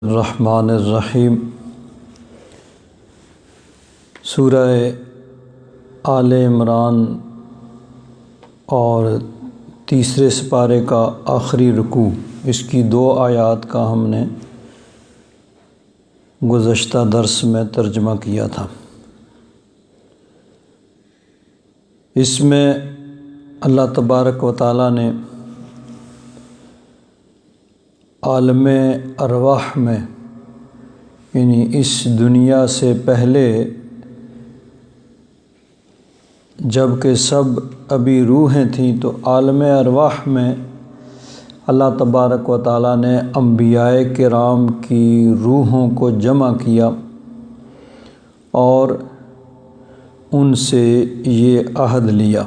الرحمن الرحیم سورہ آل عمران اور تیسرے سپارے کا آخری رکوع، اس کی 2 آیات کا ہم نے گزشتہ درس میں ترجمہ کیا تھا۔ اس میں اللہ تبارک و تعالیٰ نے عالم ارواح میں، یعنی اس دنیا سے پہلے جب کہ سب ابھی روحیں تھیں، تو عالم ارواح میں اللہ تبارک و تعالیٰ نے انبیاء کرام کی روحوں کو جمع کیا اور ان سے یہ عہد لیا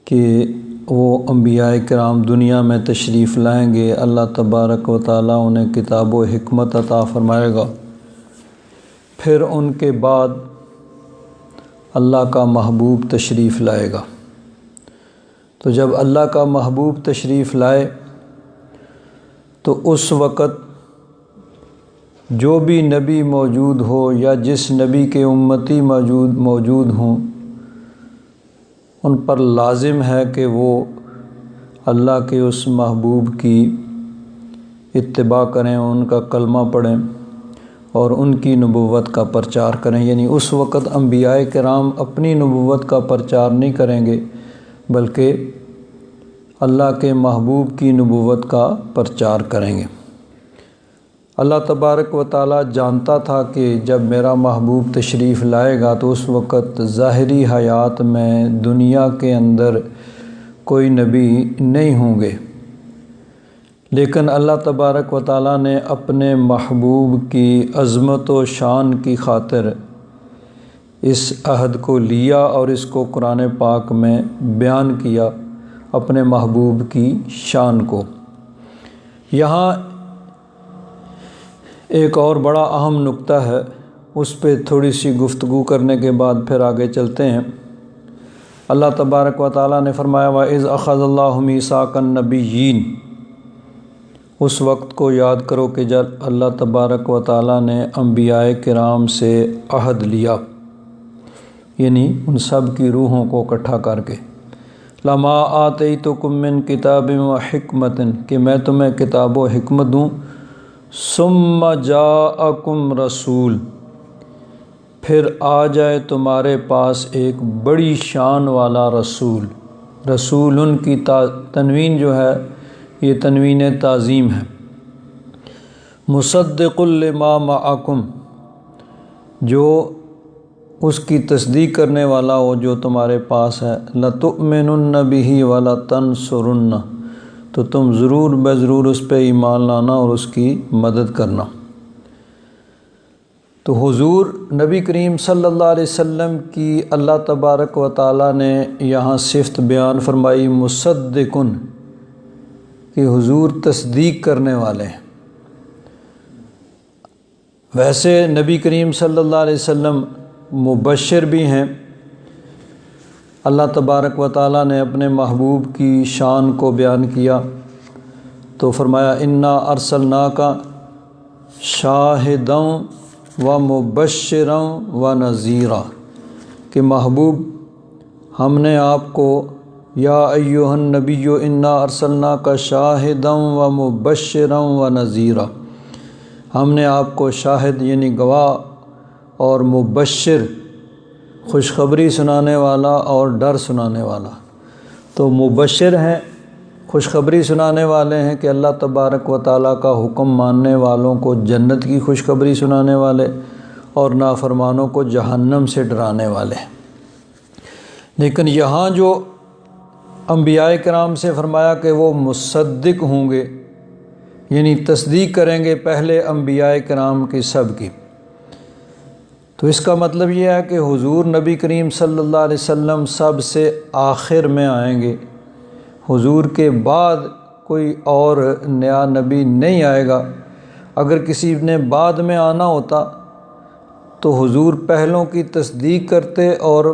کہ وہ انبیاء کرام دنیا میں تشریف لائیں گے، اللہ تبارک و تعالیٰ انہیں کتاب و حکمت عطا فرمائے گا، پھر ان کے بعد اللہ کا محبوب تشریف لائے گا۔ تو جب اللہ کا محبوب تشریف لائے تو اس وقت جو بھی نبی موجود ہو یا جس نبی کے امتی موجود ہوں، ان پر لازم ہے کہ وہ اللہ کے اس محبوب کی اتباع کریں، ان کا کلمہ پڑھیں اور ان کی نبوت کا پرچار کریں۔ یعنی اس وقت انبیاء کرام اپنی نبوت کا پرچار نہیں کریں گے، بلکہ اللہ کے محبوب کی نبوت کا پرچار کریں گے۔ اللہ تبارک و تعالیٰ جانتا تھا کہ جب میرا محبوب تشریف لائے گا تو اس وقت ظاہری حیات میں دنیا کے اندر کوئی نبی نہیں ہوں گے، لیکن اللہ تبارک و تعالیٰ نے اپنے محبوب کی عظمت و شان کی خاطر اس عہد کو لیا اور اس کو قرآن پاک میں بیان کیا، اپنے محبوب کی شان کو۔ یہاں ایک اور بڑا اہم نقطہ ہے، اس پہ تھوڑی سی گفتگو کرنے کے بعد پھر آگے چلتے ہیں۔ اللہ تبارک و تعالیٰ نے فرمایا وَإِذْ أَخَذَ اللَّهُ مِيثَاقَ النَّبِيِّينَ، اس وقت کو یاد کرو کہ جب اللہ تبارک و تعالیٰ نے انبیاء کرام سے عہد لیا، یعنی ان سب کی روحوں کو اکٹھا کر کے، لَمَا آتَيْتُكُم مِّن كِتَابٍ وَحِكْمَةٍ، کہ میں تمہیں کتاب و حکمت دوں، ثُمَّ جَاءَكُمْ رَسُولٌ، پھر آ جائے تمہارے پاس ایک بڑی شان والا رسول۔ رسولن کی تنوین جو ہے یہ تنوین تعظیم ہے۔ مصدق لما معکم، جو اس کی تصدیق کرنے والا ہو جو تمہارے پاس ہے۔ لَتُؤْمِنُنَّ بِهِ وَلَتَنْصُرُنَّ، تو تم ضرور بضرور اس پہ ایمان لانا اور اس کی مدد کرنا۔ تو حضور نبی کریم صلی اللہ علیہ وسلم کی اللہ تبارک و تعالیٰ نے یہاں صفت بیان فرمائی مصدقن، کہ حضور تصدیق کرنے والے ہیں۔ ویسے نبی کریم صلی اللہ علیہ وسلم مبشر بھی ہیں۔ اللہ تبارک و تعالیٰ نے اپنے محبوب کی شان کو بیان کیا تو فرمایا انا ارسلناک شاہدا و مبشرا و نذیرا، کہ محبوب ہم نے آپ کو یا ایھا النبی انا ارسلناک شاہدا و مبشرا و نذیرا، ہم نے آپ کو شاہد یعنی گواہ اور مبشر خوشخبری سنانے والا اور ڈر سنانے والا۔ تو مبشر ہیں، خوشخبری سنانے والے ہیں کہ اللہ تبارک و تعالیٰ کا حکم ماننے والوں کو جنت کی خوشخبری سنانے والے اور نافرمانوں کو جہنم سے ڈرانے والے۔ لیکن یہاں جو انبیاء کرام سے فرمایا کہ وہ مصدق ہوں گے، یعنی تصدیق کریں گے پہلے انبیاء کرام کی سب کی، تو اس کا مطلب یہ ہے کہ حضور نبی کریم صلی اللہ علیہ وسلم سب سے آخر میں آئیں گے۔ حضور کے بعد کوئی اور نیا نبی نہیں آئے گا۔ اگر کسی نے بعد میں آنا ہوتا تو حضور پہلوں کی تصدیق کرتے اور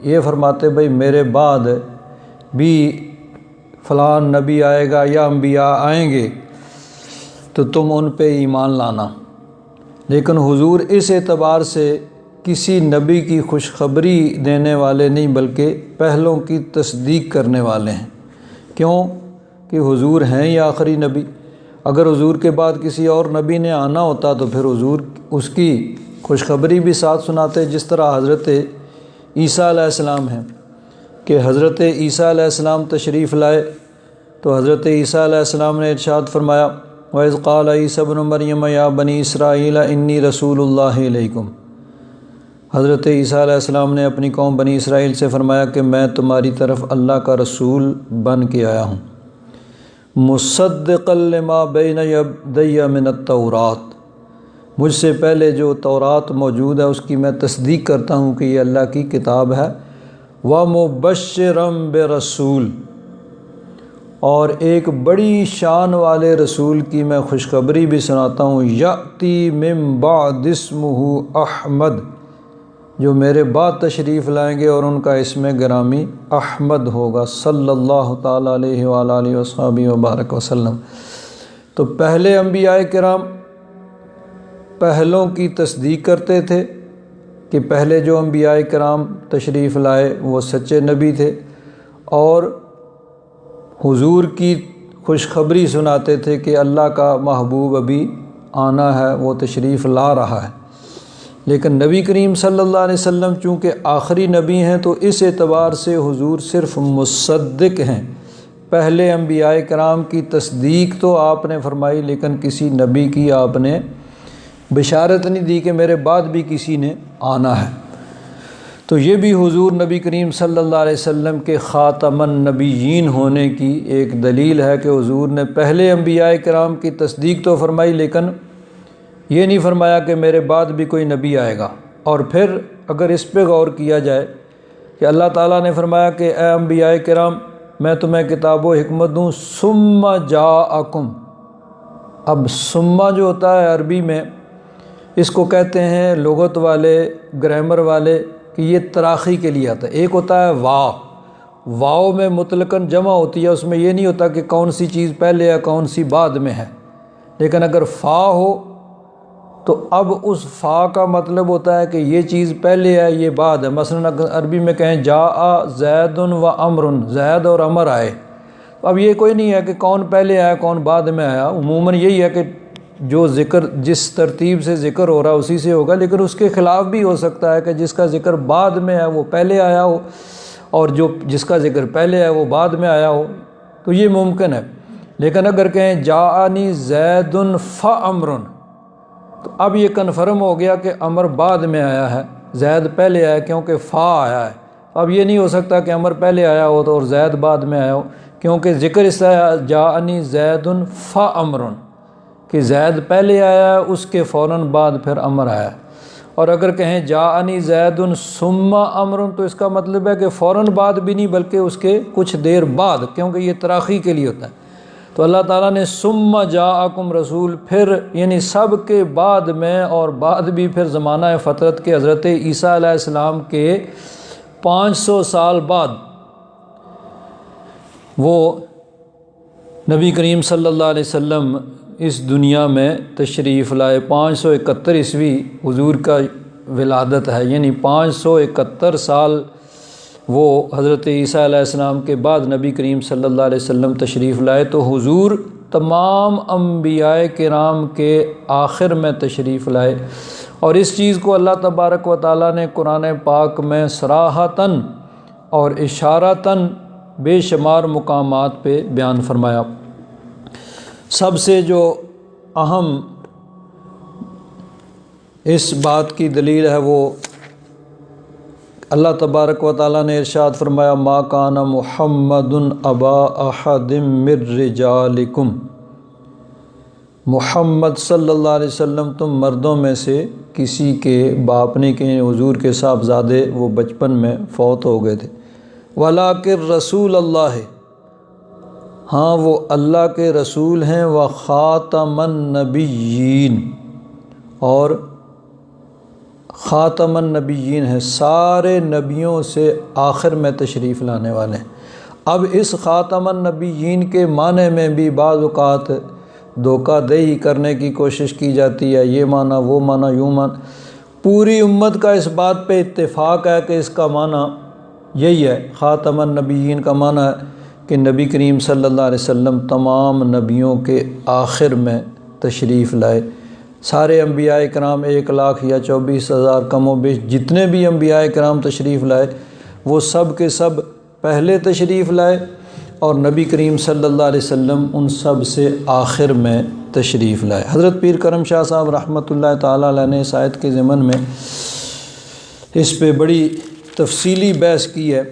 یہ فرماتے بھئی میرے بعد بھی فلاں نبی آئے گا یا انبیاء آئیں گے، تو تم ان پہ ایمان لانا۔ لیکن حضور اس اعتبار سے کسی نبی کی خوشخبری دینے والے نہیں بلکہ پہلوں کی تصدیق کرنے والے ہیں۔ کیوں کہ حضور ہیں ہی آخری نبی۔ اگر حضور کے بعد کسی اور نبی نے آنا ہوتا تو پھر حضور اس کی خوشخبری بھی ساتھ سناتے، جس طرح حضرت عیسیٰ علیہ السلام ہیں کہ حضرت عیسیٰ علیہ السلام تشریف لائے تو حضرت عیسیٰ علیہ السلام نے ارشاد فرمایا وَإِذْ قَالَ عِيسَىٰ ابْنُ مَرْيَمَ يَا بَنِي إِسْرَائِيلَ إِنِّي رَسُولُ اللَّهِ إِلَيْكُمْ۔ حضرت عیسیٰ علیہ السلام نے اپنی قوم بنی اسرائیل سے فرمایا کہ میں تمہاری طرف اللہ کا رسول بن کے آیا ہوں، مُصَدِّقًا لِمَا بَيْنَ يَدَيَّ مِنَ التَّوْرَاۃ، مجھ سے پہلے جو تورات موجود ہے اس کی میں تصدیق کرتا ہوں کہ یہ اللہ کی کتاب ہے، وَمُبَشِّرًا بِرَسُول، اور ایک بڑی شان والے رسول کی میں خوشخبری بھی سناتا ہوں، یأتی من بعد اسمہ احمد، جو میرے بعد تشریف لائیں گے اور ان کا اسم گرامی احمد ہوگا، صلی اللہ تعالیٰ علیہ وآلہ وصحبہ وبارک وسلم۔ تو پہلے انبیاء کرام پہلوں کی تصدیق کرتے تھے کہ پہلے جو انبیاء کرام تشریف لائے وہ سچے نبی تھے، اور حضور کی خوشخبری سناتے تھے کہ اللہ کا محبوب ابھی آنا ہے، وہ تشریف لا رہا ہے۔ لیکن نبی کریم صلی اللہ علیہ وسلم چونکہ آخری نبی ہیں تو اس اعتبار سے حضور صرف مصدق ہیں۔ پہلے انبیاء کرام کی تصدیق تو آپ نے فرمائی لیکن کسی نبی کی آپ نے بشارت نہیں دی کہ میرے بعد بھی کسی نے آنا ہے۔ تو یہ بھی حضور نبی کریم صلی اللہ علیہ وسلم کے خاتم النبیین ہونے کی ایک دلیل ہے کہ حضور نے پہلے انبیاء کرام کی تصدیق تو فرمائی لیکن یہ نہیں فرمایا کہ میرے بعد بھی کوئی نبی آئے گا۔ اور پھر اگر اس پہ غور کیا جائے کہ اللہ تعالیٰ نے فرمایا کہ اے انبیاء کرام میں تمہیں کتاب و حکمت دوں، ثم جاءکم، اب ثم جو ہوتا ہے عربی میں اس کو کہتے ہیں لغت والے گرامر والے کہ یہ تراخی کے لیے آتا ہے۔ ایک ہوتا ہے واو میں مطلقاً جمع ہوتی ہے، اس میں یہ نہیں ہوتا کہ کون سی چیز پہلے ہے کون سی بعد میں ہے، لیکن اگر فا ہو تو اب اس فا کا مطلب ہوتا ہے کہ یہ چیز پہلے ہے یہ بعد ہے۔ مثلا عربی میں کہیں جاء زید و عمر، زید اور عمر آئے، اب یہ کوئی نہیں ہے کہ کون پہلے آیا کون بعد میں آیا، عموماً یہی ہے کہ جو ذکر جس ترتیب سے ذکر ہو رہا ہے اسی سے ہوگا، لیکن اس کے خلاف بھی ہو سکتا ہے کہ جس کا ذکر بعد میں ہے وہ پہلے آیا ہو اور جس کا ذکر پہلے ہے وہ بعد میں آیا ہو، تو یہ ممکن ہے۔ لیکن اگر کہیں جاءنی زید فعمر، تو اب یہ کنفرم ہو گیا کہ عمر بعد میں آیا ہے، زید پہلے آیا کیونکہ فا آیا ہے۔ اب یہ نہیں ہو سکتا کہ عمر پہلے آیا ہو اور زید بعد میں آیا ہو، کیونکہ ذکر اس طرح جاءنی زید فعمر کہ زید پہلے آیا ہے، اس کے فوراً بعد پھر عمر آیا ہے۔ اور اگر کہیں جاءنی زید ثم عمر تو اس کا مطلب ہے کہ فوراً بعد بھی نہیں بلکہ اس کے کچھ دیر بعد، کیونکہ یہ تراخی کے لیے ہوتا ہے۔ تو اللہ تعالیٰ نے ثم جاءکم رسول، پھر یعنی سب کے بعد میں اور بعد بھی پھر زمانہ فطرت کے حضرت عیسیٰ علیہ السلام کے 500 سال بعد وہ نبی کریم صلی اللہ علیہ وسلم اس دنیا میں تشریف لائے۔ 571 عیسوی حضور کا ولادت ہے، یعنی 571 سال وہ حضرت عیسیٰ علیہ السلام کے بعد نبی کریم صلی اللہ علیہ وسلم تشریف لائے۔ تو حضور تمام انبیاء کرام کے آخر میں تشریف لائے، اور اس چیز کو اللہ تبارک و تعالیٰ نے قرآن پاک میں صراحتاً اور اشارتاً بے شمار مقامات پہ بیان فرمایا۔ سب سے جو اہم اس بات کی دلیل ہے وہ اللہ تبارک و تعالیٰ نے ارشاد فرمایا ما کان محمد ابا احد من رجالکم، محمد صلی اللہ علیہ وسلم تم مردوں میں سے کسی کے باپ نہیں، کہ حضور کے صاحبزادے وہ بچپن میں فوت ہو گئے تھے، ولیکن رسول اللہ، ہاں وہ اللہ کے رسول ہیں، وخاتم النبیین، اور خاتم النبیین ہے، سارے نبیوں سے آخر میں تشریف لانے والے ہیں۔ اب اس خاتم النبیین کے معنی میں بھی بعض اوقات دھوکہ دہی کرنے کی کوشش کی جاتی ہے، یہ مانا وہ مانا یوں مانا۔ پوری امت کا اس بات پہ اتفاق ہے کہ اس کا معنی یہی ہے، خاتم النبیین کا معنی ہے کہ نبی کریم صلی اللہ علیہ وسلم تمام نبیوں کے آخر میں تشریف لائے۔ سارے انبیاء کرام 1,24,000 کم و بیش جتنے بھی انبیاء کرام تشریف لائے وہ سب کے سب پہلے تشریف لائے، اور نبی کریم صلی اللہ علیہ وسلم ان سب سے آخر میں تشریف لائے۔ حضرت پیر کرم شاہ صاحب رحمۃ اللہ تعالیٰ علیہ نے اس آیت کے ضمن میں اس پہ بڑی تفصیلی بحث کی ہے۔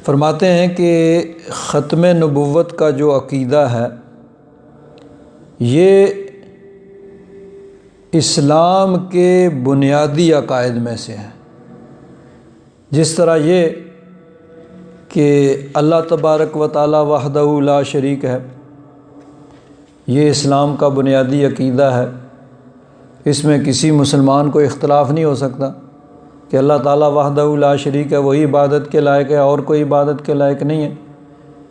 فرماتے ہیں کہ ختم نبوت کا جو عقیدہ ہے یہ اسلام کے بنیادی عقائد میں سے ہے، جس طرح یہ کہ اللہ تبارک و تعالی وحدہ لا شریک ہے، یہ اسلام کا بنیادی عقیدہ ہے۔ اس میں کسی مسلمان کو اختلاف نہیں ہو سکتا کہ اللہ تعالیٰ وحدہ لا شریک ہے، وہی عبادت کے لائق ہے اور کوئی عبادت کے لائق نہیں ہے۔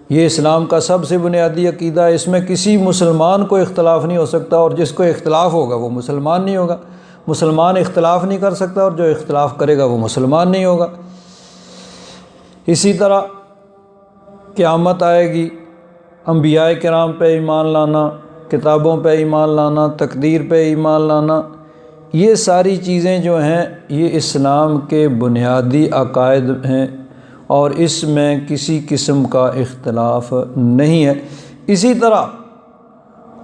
یہ اسلام کا سب سے بنیادی عقیدہ ہے، اس میں کسی مسلمان کو اختلاف نہیں ہو سکتا، اور جس کو اختلاف ہوگا وہ مسلمان نہیں ہوگا۔ مسلمان اختلاف نہیں کر سکتا، اور جو اختلاف کرے گا وہ مسلمان نہیں ہوگا۔ اسی طرح قیامت آئے گی، انبیاء کرام پہ ایمان لانا، کتابوں پہ ایمان لانا، تقدیر پہ ایمان لانا، یہ ساری چیزیں جو ہیں یہ اسلام کے بنیادی عقائد ہیں، اور اس میں کسی قسم کا اختلاف نہیں ہے۔ اسی طرح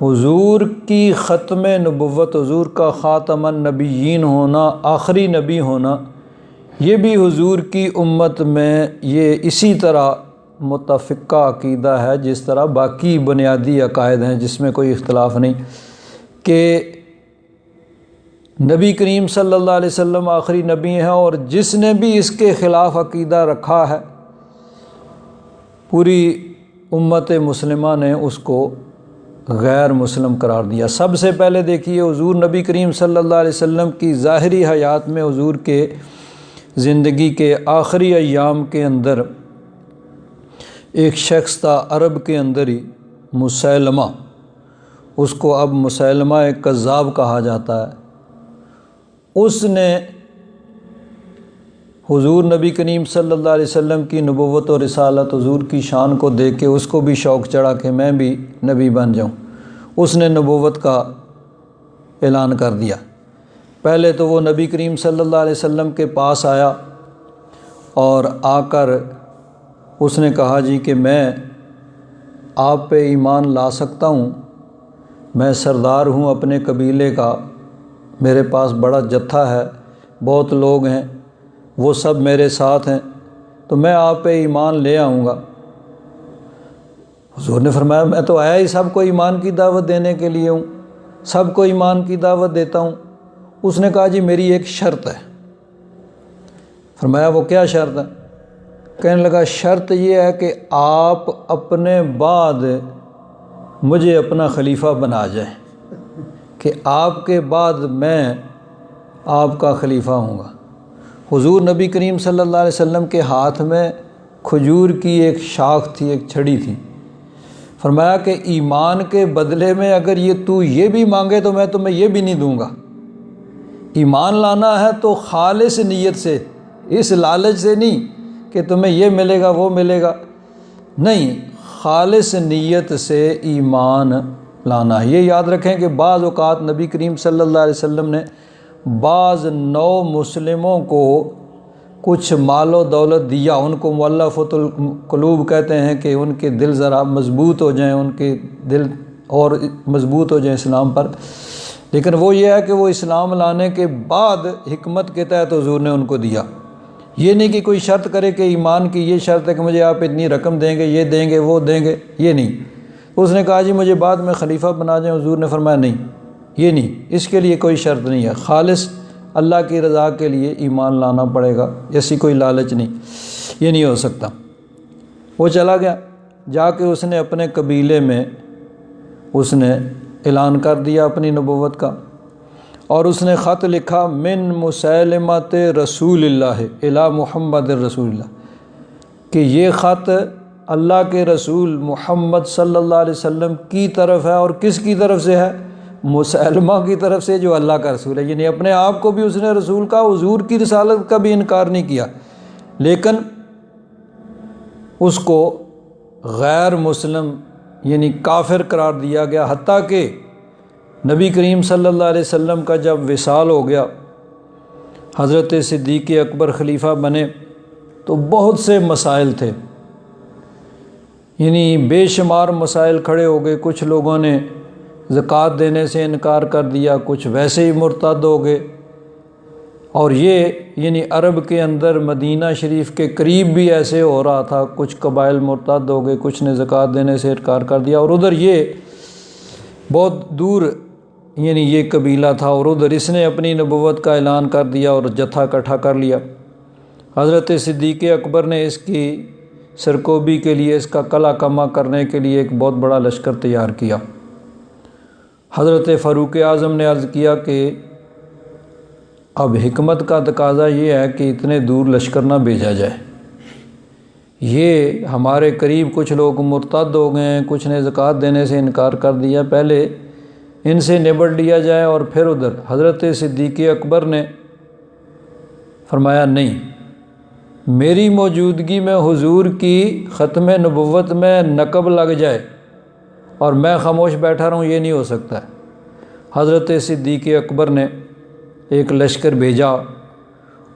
حضور کی ختم نبوت، حضور کا خاتم النبیین ہونا، آخری نبی ہونا، یہ بھی حضور کی امت میں یہ اسی طرح متفقہ عقیدہ ہے جس طرح باقی بنیادی عقائد ہیں، جس میں کوئی اختلاف نہیں کہ نبی کریم صلی اللہ علیہ وسلم آخری نبی ہیں، اور جس نے بھی اس کے خلاف عقیدہ رکھا ہے پوری امت مسلمہ نے اس کو غیر مسلم قرار دیا۔ سب سے پہلے دیکھیے حضور نبی کریم صلی اللہ علیہ وسلم کی ظاہری حیات میں، حضور کے زندگی کے آخری ایام کے اندر ایک شخص تھا عرب کے اندر ہی، مسیلمہ، اس کو اب مسیلمہ ایک کذاب کہا جاتا ہے۔ اس نے حضور نبی کریم صلی اللہ علیہ وسلم کی نبوت و رسالت، حضور کی شان کو دیکھ کے اس کو بھی شوق چڑھا کہ میں بھی نبی بن جاؤں۔ اس نے نبوت کا اعلان کر دیا۔ پہلے تو وہ نبی کریم صلی اللہ علیہ وسلم کے پاس آیا اور آ کر اس نے کہا جی کہ میں آپ پہ ایمان لا سکتا ہوں، میں سردار ہوں اپنے قبیلے کا، میرے پاس بڑا جتھا ہے، بہت لوگ ہیں، وہ سب میرے ساتھ ہیں، تو میں آپ پہ ایمان لے آؤں گا۔ حضور نے فرمایا میں تو آیا ہی سب کو ایمان کی دعوت دینے کے لیے ہوں، سب کو ایمان کی دعوت دیتا ہوں۔ اس نے کہا جی میری ایک شرط ہے۔ فرمایا وہ کیا شرط ہے؟ کہنے لگا شرط یہ ہے کہ آپ اپنے بعد مجھے اپنا خلیفہ بنا جائیں، کہ آپ کے بعد میں آپ کا خلیفہ ہوں گا۔ حضور نبی کریم صلی اللہ علیہ وسلم کے ہاتھ میں کھجور کی ایک شاخ تھی، ایک چھڑی تھی۔ فرمایا کہ ایمان کے بدلے میں اگر یہ بھی مانگے تو میں تمہیں یہ بھی نہیں دوں گا۔ ایمان لانا ہے تو خالص نیت سے، اس لالچ سے نہیں کہ تمہیں یہ ملے گا وہ ملے گا، نہیں، خالص نیت سے ایمان لانا ہے۔ یہ یاد رکھیں کہ بعض اوقات نبی کریم صلی اللہ علیہ وسلم نے بعض نو مسلموں کو کچھ مال و دولت دیا، ان کو مؤلفۃ القلوب کہتے ہیں کہ ان کے دل ذرا مضبوط ہو جائیں، ان کے دل اور مضبوط ہو جائیں اسلام پر، لیکن وہ یہ ہے کہ وہ اسلام لانے کے بعد حکمت کے تحت حضور نے ان کو دیا۔ یہ نہیں کہ کوئی شرط کرے کہ ایمان کی یہ شرط ہے کہ مجھے آپ اتنی رقم دیں گے، یہ دیں گے وہ دیں گے، یہ نہیں۔ اس نے کہا جی مجھے بعد میں خلیفہ بنا جائیں، حضور نے فرمایا نہیں، یہ نہیں، اس کے لیے کوئی شرط نہیں ہے، خالص اللہ کی رضا کے لیے ایمان لانا پڑے گا، ایسی کوئی لالچ نہیں، یہ نہیں ہو سکتا۔ وہ چلا گیا، جا کے اس نے اپنے قبیلے میں اس نے اعلان کر دیا اپنی نبوت کا، اور اس نے خط لکھا من مسیلمۃ رسول اللہ الی محمد رسول اللہ، کہ یہ خط اللہ کے رسول محمد صلی اللہ علیہ وسلم کی طرف ہے، اور کس کی طرف سے ہے؟ مسلمہ کی طرف سے، جو اللہ کا رسول ہے۔ یعنی اپنے آپ کو بھی اس نے رسول کا، حضور کی رسالت کا بھی انکار نہیں کیا، لیکن اس کو غیر مسلم یعنی کافر قرار دیا گیا۔ حتیٰ کہ نبی کریم صلی اللہ علیہ وسلم کا جب وصال ہو گیا، حضرت صدیق اکبر خلیفہ بنے، تو بہت سے مسائل تھے، یعنی بے شمار مسائل کھڑے ہو گئے۔ کچھ لوگوں نے زکوٰۃ دینے سے انکار کر دیا، کچھ ویسے ہی مرتد ہو گئے، اور یہ یعنی عرب کے اندر مدینہ شریف کے قریب بھی ایسے ہو رہا تھا، کچھ قبائل مرتد ہو گئے، کچھ نے زکوٰۃ دینے سے انکار کر دیا، اور ادھر یہ بہت دور یعنی یہ قبیلہ تھا، اور ادھر اس نے اپنی نبوت کا اعلان کر دیا اور جتھا اکٹھا کر لیا۔ حضرت صدیق اکبر نے اس کی سرکوبی کے لیے، اس کا قلع کما کرنے کے لیے ایک بہت بڑا لشکر تیار کیا۔ حضرت فاروق اعظم نے عرض کیا کہ اب حکمت کا تقاضا یہ ہے کہ اتنے دور لشکر نہ بھیجا جائے، یہ ہمارے قریب کچھ لوگ مرتد ہو گئے ہیں، کچھ نے زکوٰۃ دینے سے انکار کر دیا، پہلے ان سے نبٹ لیا جائے اور پھر ادھر۔ حضرت صدیق اکبر نے فرمایا نہیں، میری موجودگی میں حضور کی ختم نبوت میں نقب لگ جائے اور میں خاموش بیٹھا رہوں، یہ نہیں ہو سکتا ہے۔ حضرت صدیق اکبر نے ایک لشکر بھیجا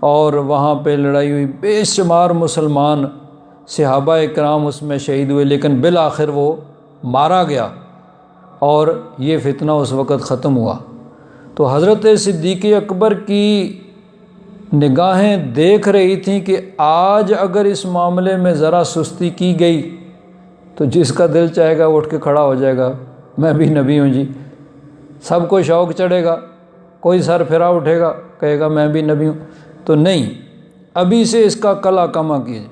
اور وہاں پہ لڑائی ہوئی، بے شمار مسلمان صحابہ کرام اس میں شہید ہوئے، لیکن بالآخر وہ مارا گیا اور یہ فتنہ اس وقت ختم ہوا۔ تو حضرت صدیق اکبر کی نگاہیں دیکھ رہی تھیں کہ آج اگر اس معاملے میں ذرا سستی کی گئی تو جس کا دل چاہے گا وہ اٹھ کے کھڑا ہو جائے گا، میں بھی نبی ہوں جی، سب کو شوق چڑھے گا، کوئی سر پھرا اٹھے گا، کہے گا میں بھی نبی ہوں۔ تو نہیں، ابھی سے اس کا قلع کما کیجیے۔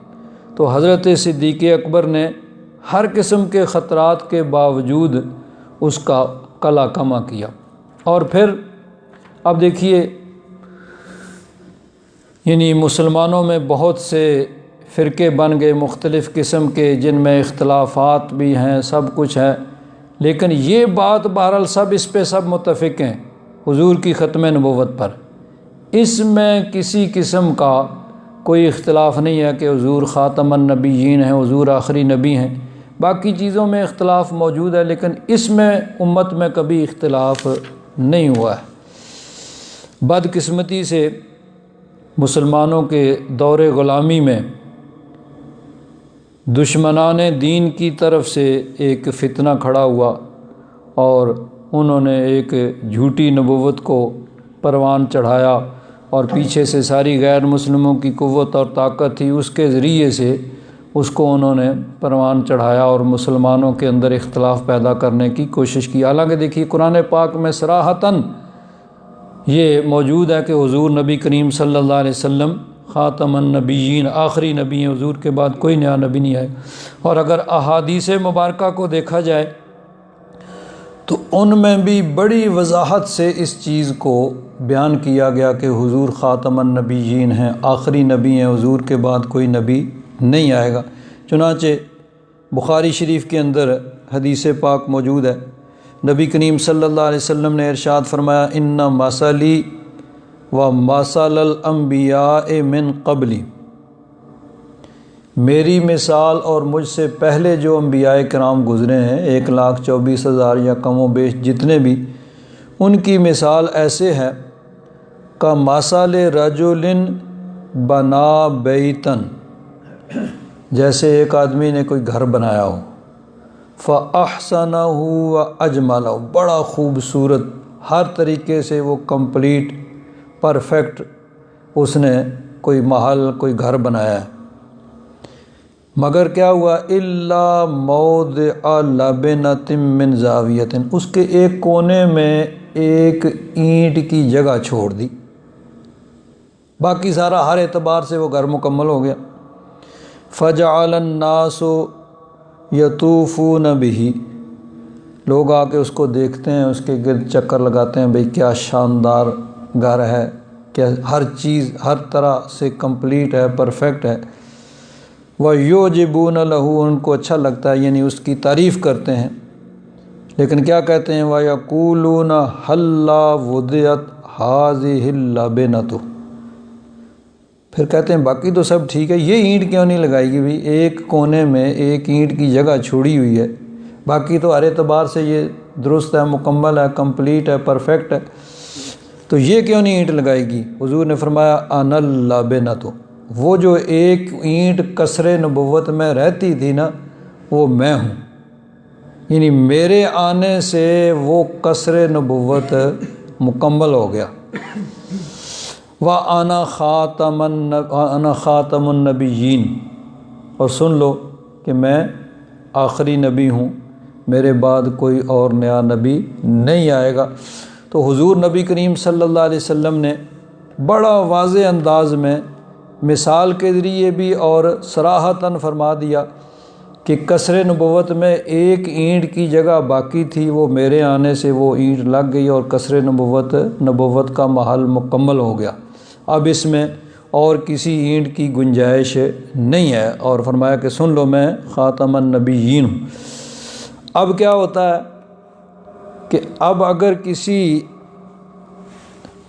تو حضرت صدیق اکبر نے ہر قسم کے خطرات کے باوجود اس کا قلع کما کیا۔ اور پھر اب دیکھیے، یعنی مسلمانوں میں بہت سے فرقے بن گئے مختلف قسم کے، جن میں اختلافات بھی ہیں، سب کچھ ہے، لیکن یہ بات بہرحال سب اس پہ سب متفق ہیں حضور کی ختم نبوت پر۔ اس میں کسی قسم کا کوئی اختلاف نہیں ہے کہ حضور خاتم النبیین ہیں، حضور آخری نبی ہیں۔ باقی چیزوں میں اختلاف موجود ہے، لیکن اس میں امت میں کبھی اختلاف نہیں ہوا ہے۔ بدقسمتی سے مسلمانوں کے دور غلامی میں دشمنان دین کی طرف سے ایک فتنہ کھڑا ہوا، اور انہوں نے ایک جھوٹی نبوت کو پروان چڑھایا، اور پیچھے سے ساری غیر مسلموں کی قوت اور طاقت تھی، اس کے ذریعے سے اس کو انہوں نے پروان چڑھایا اور مسلمانوں کے اندر اختلاف پیدا کرنے کی کوشش کی۔ حالانکہ دیکھیے قرآن پاک میں صراحتاً یہ موجود ہے کہ حضور نبی کریم صلی اللہ علیہ وسلم خاتم النبیین، آخری نبی ہیں، حضور کے بعد کوئی نیا نبی نہیں آئے۔ اور اگر احادیث مبارکہ کو دیکھا جائے تو ان میں بھی بڑی وضاحت سے اس چیز کو بیان کیا گیا کہ حضور خاتم النبیین ہیں، آخری نبی ہیں، حضور کے بعد کوئی نبی نہیں آئے گا۔ چنانچہ بخاری شریف کے اندر حدیث پاک موجود ہے، نبی کریم صلی اللہ علیہ وسلم نے ارشاد فرمایا، ان مثلی و مثل الانبیاء من قبلی، میری مثال اور مجھ سے پہلے جو انبیاء کرام گزرے ہیں 1,24,000 یا کم و بیش جتنے بھی، ان کی مثال ایسے ہے کا مثل رجل بنا بیتن، جیسے ایک آدمی نے کوئی گھر بنایا ہو، فَأَحْسَنَهُ وَأَجْمَلَهُ، بڑا خوبصورت، ہر طریقے سے وہ کمپلیٹ پرفیکٹ اس نے کوئی محل، کوئی گھر بنایا ہے، مگر کیا ہوا، إِلَّا مَوْضِعَ لَبْنَةٍ مِّن زَاوِيَةٍ، اس کے ایک کونے میں ایک اینٹ کی جگہ چھوڑ دی، باقی سارا ہر اعتبار سے وہ گھر مکمل ہو گیا۔ فَجَعَلَ النَّاسُ يَطُوفُونَ بِهِ، لوگ آ کے اس کو دیکھتے ہیں، اس کے گرد چکر لگاتے ہیں، بھئی کیا شاندار گھر ہے، کیا ہر چیز ہر طرح سے کمپلیٹ ہے، پرفیکٹ ہے۔ وَيُعْجِبُونَ لَهُ، ان کو اچھا لگتا ہے، یعنی اس کی تعریف کرتے ہیں، لیکن کیا کہتے ہیں؟ وَيَقُولُونَ هَلَّا وُضِعَتْ هَٰذِهِ اللَّبِنَةُ، پھر کہتے ہیں باقی تو سب ٹھیک ہے، یہ اینٹ کیوں نہیں لگائی گئی؟ بھائی ایک کونے میں ایک اینٹ کی جگہ چھوڑی ہوئی ہے، باقی تو ہر اعتبار سے یہ درست ہے، مکمل ہے، کمپلیٹ ہے، پرفیکٹ ہے، تو یہ کیوں نہیں اینٹ لگائے گی؟ حضور نے فرمایا انا اللبنۃ، وہ جو ایک اینٹ قصر نبوت میں رہتی تھی نا، وہ میں ہوں، یعنی میرے آنے سے وہ قصر نبوت مکمل ہو گیا۔ وَأَنَا خَاتَمُ النَّبِيِّينَ، اور سن لو کہ میں آخری نبی ہوں، میرے بعد کوئی اور نیا نبی نہیں آئے گا۔ تو حضور نبی کریم صلی اللہ علیہ وسلم نے بڑا واضح انداز میں مثال کے ذریعے بھی اور صراحتاً فرما دیا کہ قصر نبوت میں ایک اینٹ کی جگہ باقی تھی، وہ میرے آنے سے وہ اینٹ لگ گئی اور قصر نبوت کا محل مکمل ہو گیا، اب اس میں اور کسی اینٹ کی گنجائش نہیں ہے، اور فرمایا کہ سن لو میں خاتم النبیین ہوں۔ اب کیا ہوتا ہے کہ اب اگر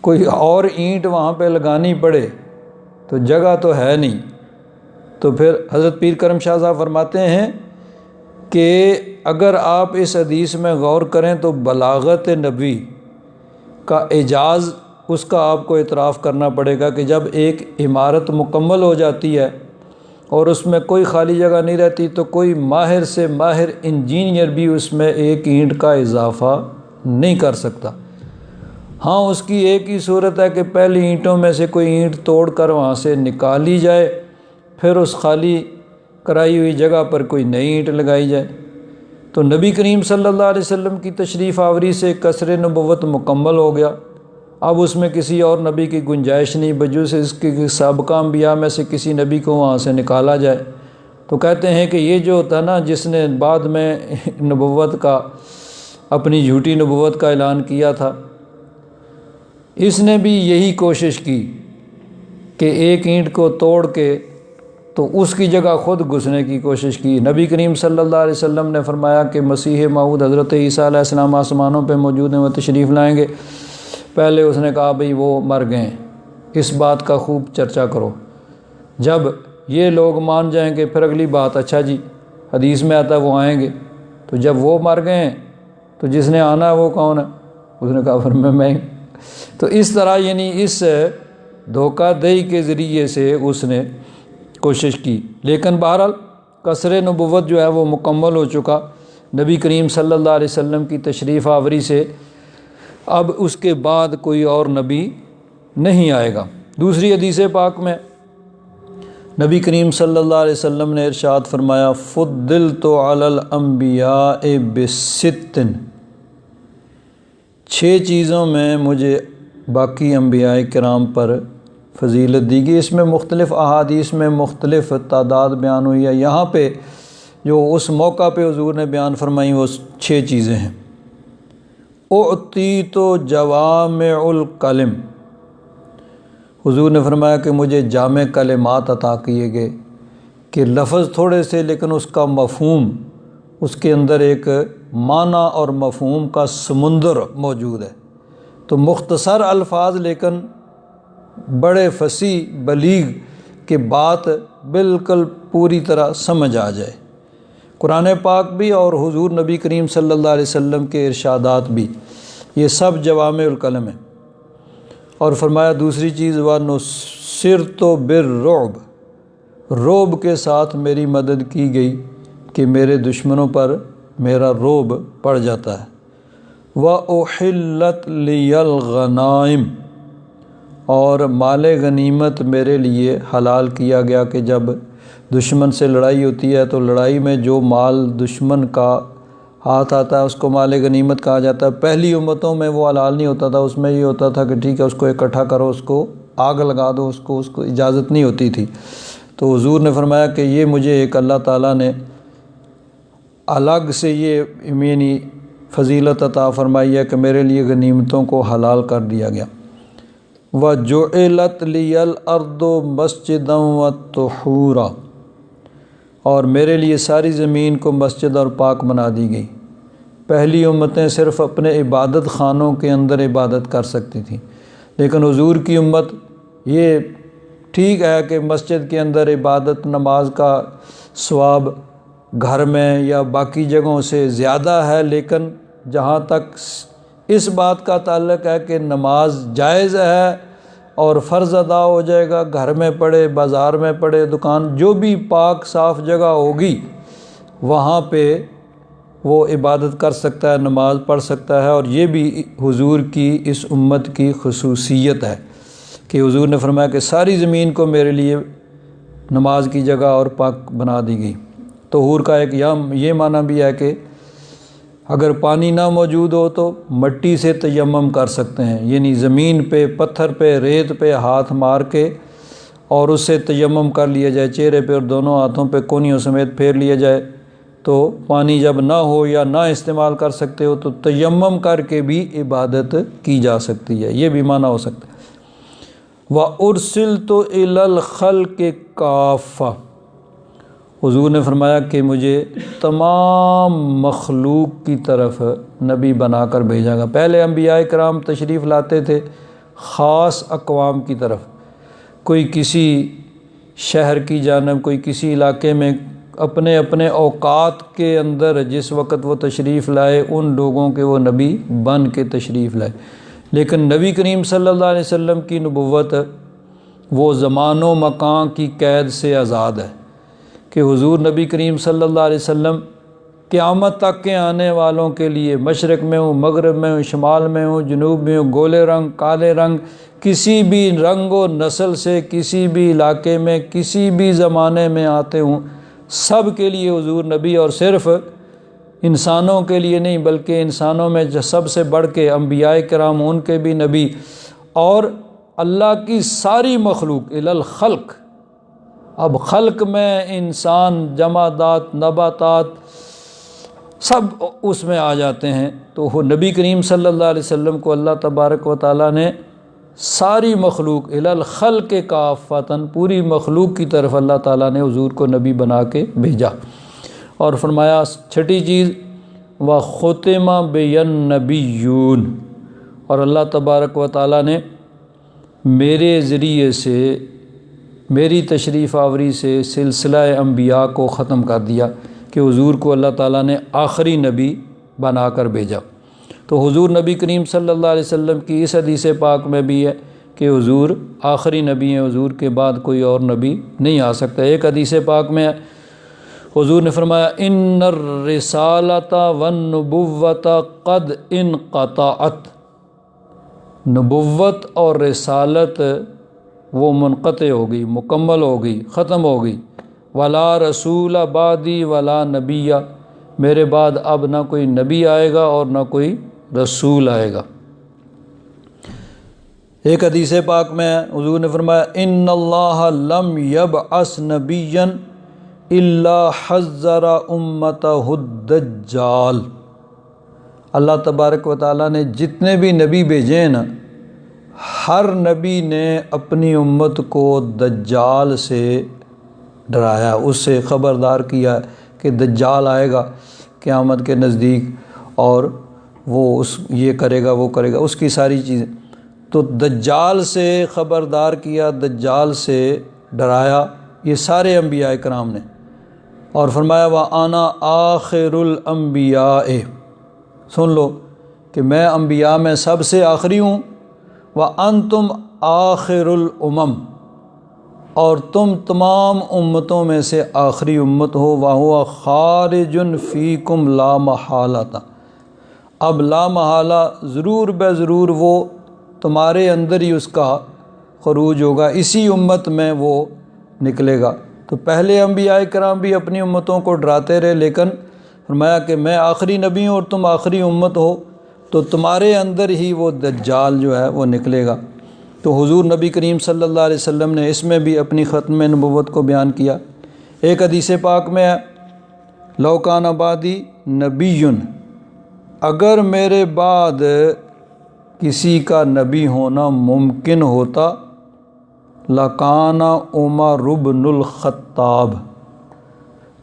کوئی اور اینٹ وہاں پہ لگانی پڑے تو جگہ تو ہے نہیں، تو پھر حضرت پیر کرم شاہ صاحب فرماتے ہیں کہ اگر آپ اس حدیث میں غور کریں تو بلاغت نبی کا اعجاز اس کا آپ کو اعتراف کرنا پڑے گا کہ جب ایک عمارت مکمل ہو جاتی ہے اور اس میں کوئی خالی جگہ نہیں رہتی تو کوئی ماہر سے ماہر انجینئر بھی اس میں ایک اینٹ کا اضافہ نہیں کر سکتا۔ ہاں اس کی ایک ہی صورت ہے کہ پہلی اینٹوں میں سے کوئی اینٹ توڑ کر وہاں سے نکالی جائے، پھر اس خالی کرائی ہوئی جگہ پر کوئی نئی اینٹ لگائی جائے۔ تو نبی کریم صلی اللہ علیہ وسلم کی تشریف آوری سے قصر نبوت مکمل ہو گیا، اب اس میں کسی اور نبی کی گنجائش نہیں، بجوز اس کے سابقہ انبیاء میں سے کسی نبی کو وہاں سے نکالا جائے۔ تو کہتے ہیں کہ یہ جو ہوتا ہے نا، جس نے بعد میں نبوت کا، اپنی جھوٹی نبوت کا اعلان کیا تھا، اس نے بھی یہی کوشش کی کہ ایک اینٹ کو توڑ کے تو اس کی جگہ خود گھسنے کی کوشش کی۔ نبی کریم صلی اللہ علیہ وسلم نے فرمایا کہ مسیح موعود حضرت عیسیٰ علیہ السلام آسمانوں پہ موجود ہیں، وہ تشریف لائیں گے۔ پہلے اس نے کہا بھئی وہ مر گئے ہیں، اس بات کا خوب چرچا کرو، جب یہ لوگ مان جائیں گے پھر اگلی بات، اچھا جی حدیث میں آتا ہے وہ آئیں گے، تو جب وہ مر گئے ہیں تو جس نے آنا ہے وہ کون ہے؟ اس نے کہا پھر میں تو اس طرح یعنی اس دھوکہ دہی کے ذریعے سے اس نے کوشش کی، لیکن بہرحال قصر نبوت جو ہے وہ مکمل ہو چکا نبی کریم صلی اللہ علیہ وسلم کی تشریف آوری سے، اب اس کے بعد کوئی اور نبی نہیں آئے گا۔ دوسری حدیث پاک میں نبی کریم صلی اللہ علیہ وسلم نے ارشاد فرمایا فضلت علی الانبیاء بست، 6 چیزوں میں مجھے باقی انبیاء کرام پر فضیلت دی گئی۔ اس میں مختلف احادیث میں مختلف تعداد بیان ہوئی ہے، یہاں پہ جو اس موقع پہ حضور نے بیان فرمائی وہ 6 چیزیں ہیں۔ اعطیت جوامع الکلم، حضور نے فرمایا کہ مجھے جامع کلمات عطا کیے گئے، کہ لفظ تھوڑے سے لیکن اس کا مفہوم، اس کے اندر ایک معنی اور مفہوم کا سمندر موجود ہے۔ تو مختصر الفاظ لیکن بڑے فصیح بلیغ کہ بات بالکل پوری طرح سمجھ آ جائے۔ قرآن پاک بھی اور حضور نبی کریم صلی اللہ علیہ وسلم کے ارشادات بھی، یہ سب جوامع الکلم ہیں۔ اور فرمایا دوسری چیز وَنُصِرْتُ بِالرُّعْبِ، رعب کے ساتھ میری مدد کی گئی کہ میرے دشمنوں پر میرا رعب پڑ جاتا ہے۔ وَأُحِلَّتْ لِيَ الْغَنَائِمُ، اور مال غنیمت میرے لیے حلال کیا گیا کہ جب دشمن سے لڑائی ہوتی ہے تو لڑائی میں جو مال دشمن کا ہاتھ آتا ہے اس کو مال غنیمت کہا جاتا ہے۔ پہلی امتوں میں وہ حلال نہیں ہوتا تھا، اس میں یہ ہوتا تھا کہ ٹھیک ہے اس کو اکٹھا کرو، اس کو آگ لگا دو، اس کو اجازت نہیں ہوتی تھی۔ تو حضور نے فرمایا کہ یہ مجھے ایک اللہ تعالیٰ نے الگ سے یہ یعنی فضیلت عطا فرمائی ہے کہ میرے لیے غنیمتوں کو حلال کر دیا گیا۔ وَجُعِلَتْ لِيَ الْأَرْضُ مَسْجِدًا وَطُہُورًا، اور میرے لیے ساری زمین کو مسجد اور پاک بنا دی گئی۔ پہلی امتیں صرف اپنے عبادت خانوں کے اندر عبادت کر سکتی تھیں، لیکن حضور کی امت یہ ٹھیک ہے کہ مسجد کے اندر عبادت نماز کا ثواب گھر میں یا باقی جگہوں سے زیادہ ہے، لیکن جہاں تک اس بات کا تعلق ہے کہ نماز جائز ہے اور فرض ادا ہو جائے گا، گھر میں پڑھے، بازار میں پڑھے، دکان، جو بھی پاک صاف جگہ ہوگی وہاں پہ وہ عبادت کر سکتا ہے، نماز پڑھ سکتا ہے۔ اور یہ بھی حضور کی اس امت کی خصوصیت ہے کہ حضور نے فرمایا کہ ساری زمین کو میرے لیے نماز کی جگہ اور پاک بنا دی گئی۔ طہور کا ایک یہ معنی بھی ہے کہ اگر پانی نہ موجود ہو تو مٹی سے تیمم کر سکتے ہیں، یعنی زمین پہ، پتھر پہ، ریت پہ ہاتھ مار کے اور اس سے تیمم کر لیا جائے، چہرے پہ اور دونوں ہاتھوں پہ کونیوں سمیت پھیر لیا جائے۔ تو پانی جب نہ ہو یا نہ استعمال کر سکتے ہو تو تیمم کر کے بھی عبادت کی جا سکتی ہے، یہ بھی معنی ہو سکتا ہے۔ وَأُرْسِلْتُ إِلَى الْخَلْقِ كَافَّةً، حضور نے فرمایا کہ مجھے تمام مخلوق کی طرف نبی بنا کر بھیجا گا۔ پہلے انبیاء کرام تشریف لاتے تھے خاص اقوام کی طرف، کوئی کسی شہر کی جانب، کوئی کسی علاقے میں، اپنے اپنے اوقات کے اندر جس وقت وہ تشریف لائے ان لوگوں کے وہ نبی بن کے تشریف لائے۔ لیکن نبی کریم صلی اللہ علیہ وسلم کی نبوت وہ زمان و مکان کی قید سے آزاد ہے کہ حضور نبی کریم صلی اللہ علیہ وسلم قیامت تک کے آنے والوں کے لیے، مشرق میں ہوں، مغرب میں ہوں، شمال میں ہوں، جنوب میں ہوں، گولے رنگ، کالے رنگ، کسی بھی رنگ و نسل سے، کسی بھی علاقے میں، کسی بھی زمانے میں آتے ہوں، سب کے لیے حضور نبی، اور صرف انسانوں کے لیے نہیں بلکہ انسانوں میں سب سے بڑھ کے انبیاء کرام ان کے بھی نبی، اور اللہ کی ساری مخلوق الی الخلق۔ اب خلق میں انسان، جمادات، نباتات سب اس میں آ جاتے ہیں، تو وہ نبی کریم صلی اللہ علیہ وسلم کو اللہ تبارک و تعالیٰ نے ساری مخلوق الی الخلق کافۃ، پوری مخلوق کی طرف اللہ تعالیٰ نے حضور کو نبی بنا کے بھیجا۔ اور فرمایا چھٹی چیز وَخُتِمَ بِالنَّبِيُّونَ، اور اللہ تبارک و تعالیٰ نے میرے ذریعے سے، میری تشریف آوری سے سلسلہ انبیاء کو ختم کر دیا کہ حضور کو اللہ تعالیٰ نے آخری نبی بنا کر بھیجا۔ تو حضور نبی کریم صلی اللہ علیہ وسلم کی اس حدیث پاک میں بھی ہے کہ حضور آخری نبی ہیں، حضور کے بعد کوئی اور نبی نہیں آ سکتا۔ ایک حدیث پاک میں حضور نے فرمایا ان الرسالۃ والنبوۃ قد انقطعت، نبوت اور رسالت وہ منقطع ہو گئی، مکمل ہو گئی، ختم ہو گئی۔ ولا رسول بعدی ولا نبی، میرے بعد اب نہ کوئی نبی آئے گا اور نہ کوئی رسول آئے گا۔ ایک حدیث پاک میں حضور نے فرمایا ان اللہ لم یبعث نبیا الا حذر امتہ الدجال، اللہ تبارک و تعالیٰ نے جتنے بھی نبی بھیجے ہیں نا، ہر نبی نے اپنی امت کو دجال سے ڈرایا، اس سے خبردار کیا کہ دجال آئے گا قیامت کے نزدیک اور وہ یہ کرے گا، وہ کرے گا، اس کی ساری چیزیں۔ تو دجال سے خبردار کیا، دجال سے ڈرایا، یہ سارے انبیاء کرام نے۔ اور فرمایا وَأَنَا آخِرُ الْأَنبِيَاءِ، سن لو کہ میں انبیاء میں سب سے آخری ہوں۔ وَأَنْتُمْ آخِرُ الْأُمَمِ، اور تم تمام امتوں میں سے آخری امت ہو۔ وَهُوَ خَارِجٌ فِيكُمْ لَا مَحَالَةَ، اب لا محالہ ضرور بے ضرور وہ تمہارے اندر ہی اس کا خروج ہوگا، اسی امت میں وہ نکلے گا۔ تو پہلے انبیاء کرام بھی اپنی امتوں کو ڈراتے رہے، لیکن فرمایا کہ میں آخری نبی ہوں اور تم آخری امت ہو، تو تمہارے اندر ہی وہ دجال جو ہے وہ نکلے گا۔ تو حضور نبی کریم صلی اللہ علیہ وسلم نے اس میں بھی اپنی ختم نبوت کو بیان کیا۔ ایک حدیث پاک میں ہے لو کان بعدی نبی، اگر میرے بعد کسی کا نبی ہونا ممکن ہوتا لکان عمر بن الخطاب،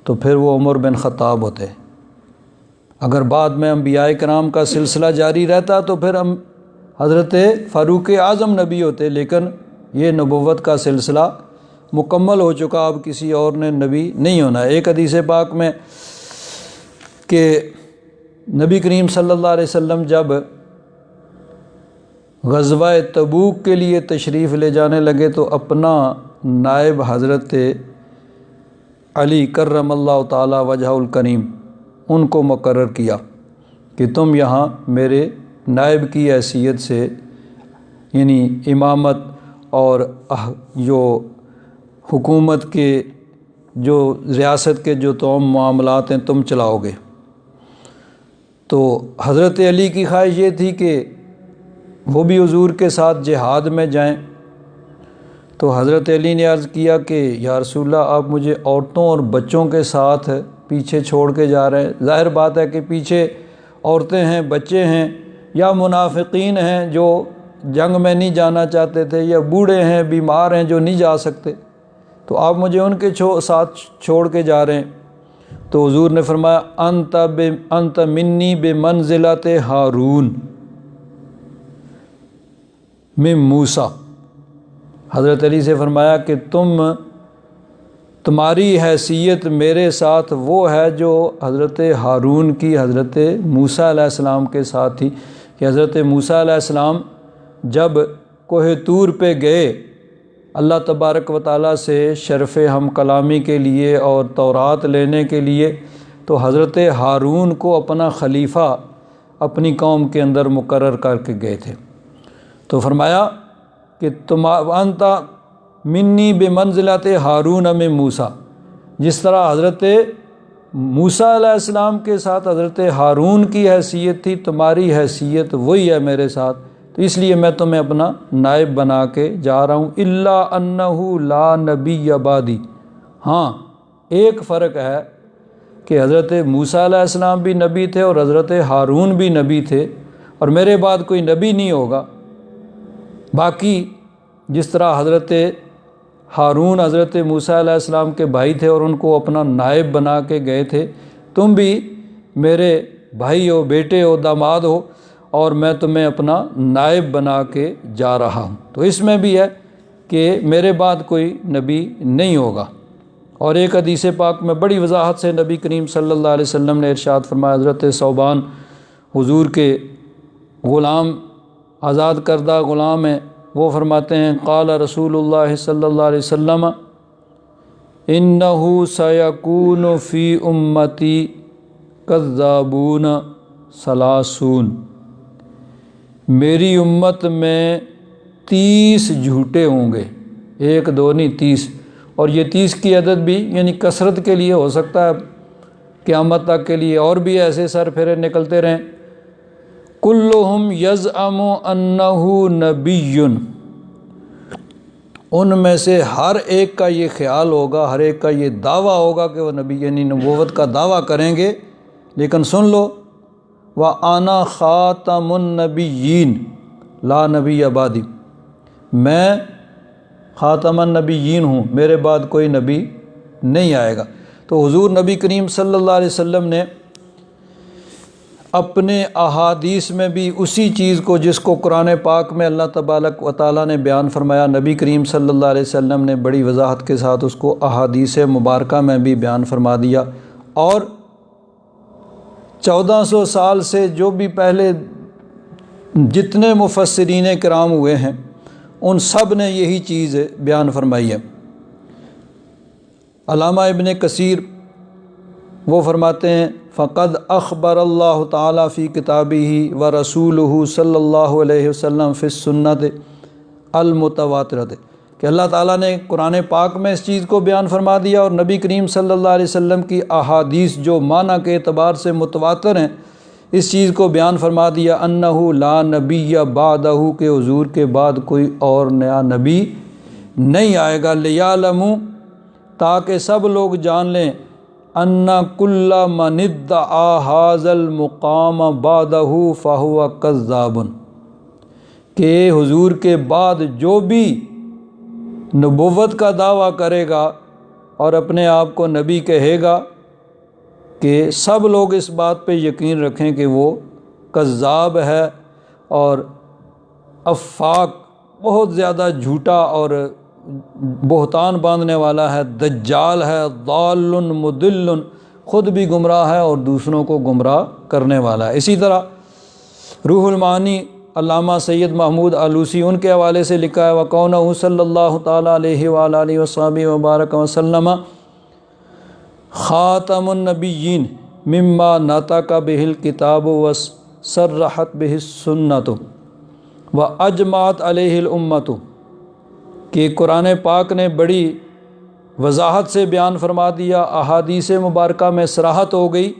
تو پھر وہ عمر بن خطاب ہوتے۔ اگر بعد میں انبیاء کرام کا سلسلہ جاری رہتا تو پھر ہم حضرت فاروق اعظم نبی ہوتے، لیکن یہ نبوت کا سلسلہ مکمل ہو چکا، اب کسی اور نے نبی نہیں ہونا۔ ایک حدیث پاک میں کہ نبی کریم صلی اللہ علیہ وسلم جب غزوہ تبوک کے لیے تشریف لے جانے لگے تو اپنا نائب حضرت علی کرم اللہ تعالی وجہ الکریم ان کو مقرر کیا کہ تم یہاں میرے نائب کی حیثیت سے، یعنی امامت اور جو حکومت کے جو ریاست کے جو تمام معاملات ہیں تم چلاؤ گے۔ تو حضرت علی کی خواہش یہ تھی کہ وہ بھی حضور کے ساتھ جہاد میں جائیں، تو حضرت علی نے عرض کیا کہ یا رسول اللہ آپ مجھے عورتوں اور بچوں کے ساتھ پیچھے چھوڑ کے جا رہے ہیں۔ ظاہر بات ہے کہ پیچھے عورتیں ہیں، بچے ہیں، یا منافقین ہیں جو جنگ میں نہیں جانا چاہتے تھے، یا بوڑھے ہیں، بیمار ہیں جو نہیں جا سکتے، تو آپ مجھے ان کے ساتھ چھوڑ کے جا رہے ہیں۔ تو حضور نے فرمایا انت منی بمنزلت ہارون من موسیٰ۔ حضرت علی سے فرمایا کہ تمہاری حیثیت میرے ساتھ وہ ہے جو حضرت ہارون کی حضرت موسیٰ علیہ السلام کے ساتھ تھی، کہ حضرت موسیٰ علیہ السلام جب کوہ طور پہ گئے اللہ تبارک و تعالیٰ سے شرف ہم کلامی کے لیے اور تورات لینے کے لیے، تو حضرت ہارون کو اپنا خلیفہ اپنی قوم کے اندر مقرر کر کے گئے تھے۔ تو فرمایا کہ انت منی بمنزلت ہارون من موسیٰ، جس طرح حضرت موسیٰ علیہ السلام کے ساتھ حضرت ہارون کی حیثیت تھی، تمہاری حیثیت وہی ہے میرے ساتھ، تو اس لیے میں تمہیں اپنا نائب بنا کے جا رہا ہوں۔ الا انہ لا نبی بعدی، ہاں ایک فرق ہے کہ حضرت موسیٰ علیہ السلام بھی نبی تھے اور حضرت ہارون بھی نبی تھے، اور میرے بعد کوئی نبی نہیں ہوگا۔ باقی جس طرح حضرت ہارون حضرت موسیٰ علیہ السلام کے بھائی تھے اور ان کو اپنا نائب بنا کے گئے تھے، تم بھی میرے بھائی ہو، بیٹے ہو، داماد ہو، اور میں تمہیں اپنا نائب بنا کے جا رہا ہوں۔ تو اس میں بھی ہے کہ میرے بعد کوئی نبی نہیں ہوگا۔ اور ایک حدیث پاک میں بڑی وضاحت سے نبی کریم صلی اللہ علیہ وسلم نے ارشاد فرمایا، حضرت ثوبان حضور کے غلام، آزاد کردہ غلام ہیں، وہ فرماتے ہیں قال رسول اللہ صلی اللہ علیہ وسلم انہ سیکون فی امتی کذابون ثلاثون، میری امت میں 30 جھوٹے ہوں گے، 1 2 نہیں 30، اور یہ 30 کی عدد بھی یعنی کثرت کے لیے ہو سکتا ہے، قیامت تک کے لیے اور بھی ایسے سر پھیرے نکلتے رہیں۔ کلہم یزعم انہ نبی، ان میں سے ہر ایک کا یہ خیال ہوگا، ہر ایک کا یہ دعویٰ ہوگا کہ وہ نبی، یعنی نبوت کا دعویٰ کریں گے، لیکن سن لو وَأَنَا خَاتَمُ النَّبِيِّينَ لا نبی بعدی، میں خاتم النبیین ہوں، میرے بعد کوئی نبی نہیں آئے گا۔ تو حضور نبی کریم صلی اللہ علیہ وسلم نے اپنے احادیث میں بھی اسی چیز کو، جس کو قرآن پاک میں اللہ تبارک و تعالیٰ نے بیان فرمایا، نبی کریم صلی اللہ علیہ وسلم نے بڑی وضاحت کے ساتھ اس کو احادیث مبارکہ میں بھی بیان فرما دیا۔ اور 1400 سال سے جو بھی پہلے جتنے مفسرین کرام ہوئے ہیں ان سب نے یہی چیز بیان فرمائی ہے۔ علامہ ابن کثیر وہ فرماتے ہیں فقد اخبر اللہ تعالیٰ فی کتابہ و رسولہ صلی اللہ علیہ وسلم فی السنت المتواترۃ، کہ اللہ تعالیٰ نے قرآن پاک میں اس چیز کو بیان فرما دیا، اور نبی کریم صلی اللہ علیہ وسلم کی احادیث جو معنی کے اعتبار سے متواتر ہیں اس چیز کو بیان فرما دیا، انہ لا نبی بعدہ، کہ حضور کے بعد کوئی اور نیا نبی نہیں آئے گا، لیعلموا، تاکہ سب لوگ جان لیں، ان کل من ادعا ھذا المقام بعدہ فہو کذاب، کہ حضور کے بعد جو بھی نبوت کا دعویٰ کرے گا اور اپنے آپ کو نبی کہے گا کہ سب لوگ اس بات پہ یقین رکھیں کہ وہ کذاب ہے اور افاق، بہت زیادہ جھوٹا اور بہتان باندھنے والا ہے، دجال ہے، ضال مضل، خود بھی گمراہ ہے اور دوسروں کو گمراہ کرنے والا ہے۔ اسی طرح روح المعانی علامہ سید محمود آلوسی ان کے حوالے سے لکھا ہے وَقَوْنَهُ صلی اللہ تعالیٰ علیہ وآلہ وصحبہ وبارک وسلم خاتم النبیین مما نطق بہ الکتاب وصرحت بہ السنۃ واجمعت علیہ الامۃ، کہ قرآن پاک نے بڑی وضاحت سے بیان فرما دیا، احادیث مبارکہ میں صراحت ہو گئی،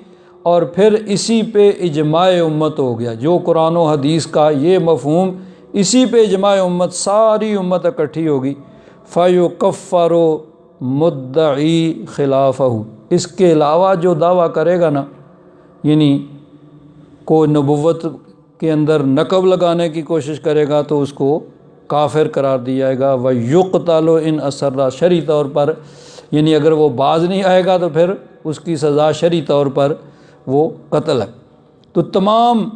اور پھر اسی پہ اجماع امت ہو گیا۔ جو قرآن و حدیث کا یہ مفہوم، اسی پہ اجماع امت، ساری امت اکٹھی ہوگی۔ فَيُكَفَّرُ مُدَّعِی خِلَافَہُ، اس کے علاوہ جو دعویٰ کرے گا نا، یعنی کوئی نبوت کے اندر نقب لگانے کی کوشش کرے گا تو اس کو کافر قرار دیا جائے گا۔ وَيُقْتَلُ إِنْ أَسَرَّ، شرعی طور پر، یعنی اگر وہ باز نہیں آئے گا تو پھر اس کی سزا شرعی طور پر وہ قتل ہے۔ تو تمام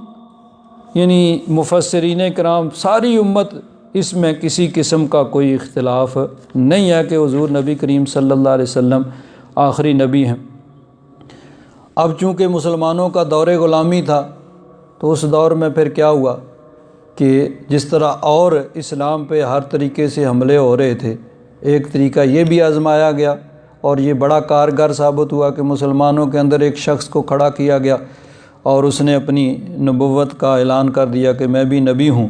یعنی مفسرین کرام، ساری امت، اس میں کسی قسم کا کوئی اختلاف نہیں ہے کہ حضور نبی کریم صلی اللہ علیہ وسلم آخری نبی ہیں۔ اب چونکہ مسلمانوں کا دور غلامی تھا تو اس دور میں پھر کیا ہوا کہ جس طرح اور اسلام پہ ہر طریقے سے حملے ہو رہے تھے، ایک طریقہ یہ بھی آزمایا گیا اور یہ بڑا کارگر ثابت ہوا کہ مسلمانوں کے اندر ایک شخص کو کھڑا کیا گیا اور اس نے اپنی نبوت کا اعلان کر دیا کہ میں بھی نبی ہوں۔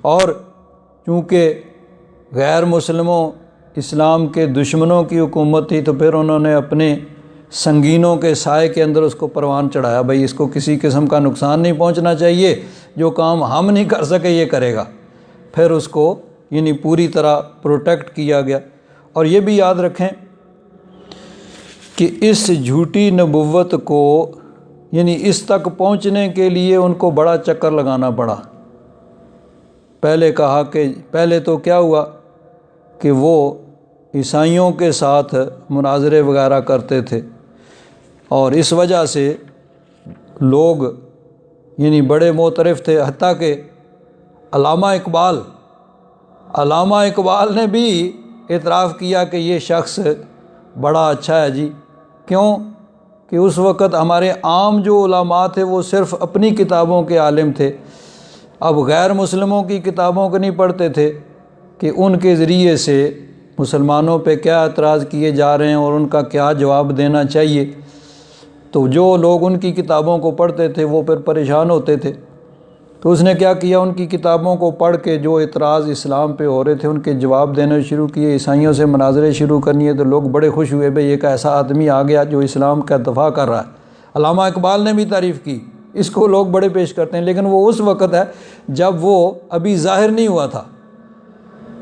اور چونکہ غیر مسلموں، اسلام کے دشمنوں کی حکومت تھی، تو پھر انہوں نے اپنے سنگینوں کے سائے کے اندر اس کو پروان چڑھایا، بھئی اس کو کسی قسم کا نقصان نہیں پہنچنا چاہیے، جو کام ہم نہیں کر سکے یہ کرے گا۔ پھر اس کو یعنی پوری طرح پروٹیکٹ کیا گیا۔ اور یہ بھی یاد رکھیں کہ اس جھوٹی نبوت کو یعنی اس تک پہنچنے کے لیے ان کو بڑا چکر لگانا پڑا۔ پہلے کہا کہ پہلے تو کیا ہوا کہ وہ عیسائیوں کے ساتھ مناظرے وغیرہ کرتے تھے، اور اس وجہ سے لوگ یعنی بڑے معترف تھے، حتیٰ کہ علامہ اقبال نے بھی اعتراف کیا کہ یہ شخص بڑا اچھا ہے جی۔ کیوں کہ اس وقت ہمارے عام جو علماء تھے وہ صرف اپنی کتابوں کے عالم تھے، اب غیر مسلموں کی کتابوں کو نہیں پڑھتے تھے کہ ان کے ذریعے سے مسلمانوں پہ کیا اعتراض کیے جا رہے ہیں اور ان کا کیا جواب دینا چاہیے۔ تو جو لوگ ان کی کتابوں کو پڑھتے تھے وہ پھر پریشان ہوتے تھے، تو اس نے کیا کیا، ان کی کتابوں کو پڑھ کے جو اعتراض اسلام پہ ہو رہے تھے ان کے جواب دینے شروع کیے، عیسائیوں سے مناظرے شروع کرنی ہے۔ تو لوگ بڑے خوش ہوئے، بھئی ایک ایسا آدمی آ گیا جو اسلام کا دفاع کر رہا ہے۔ علامہ اقبال نے بھی تعریف کی، اس کو لوگ بڑے پیش کرتے ہیں، لیکن وہ اس وقت ہے جب وہ ابھی ظاہر نہیں ہوا تھا۔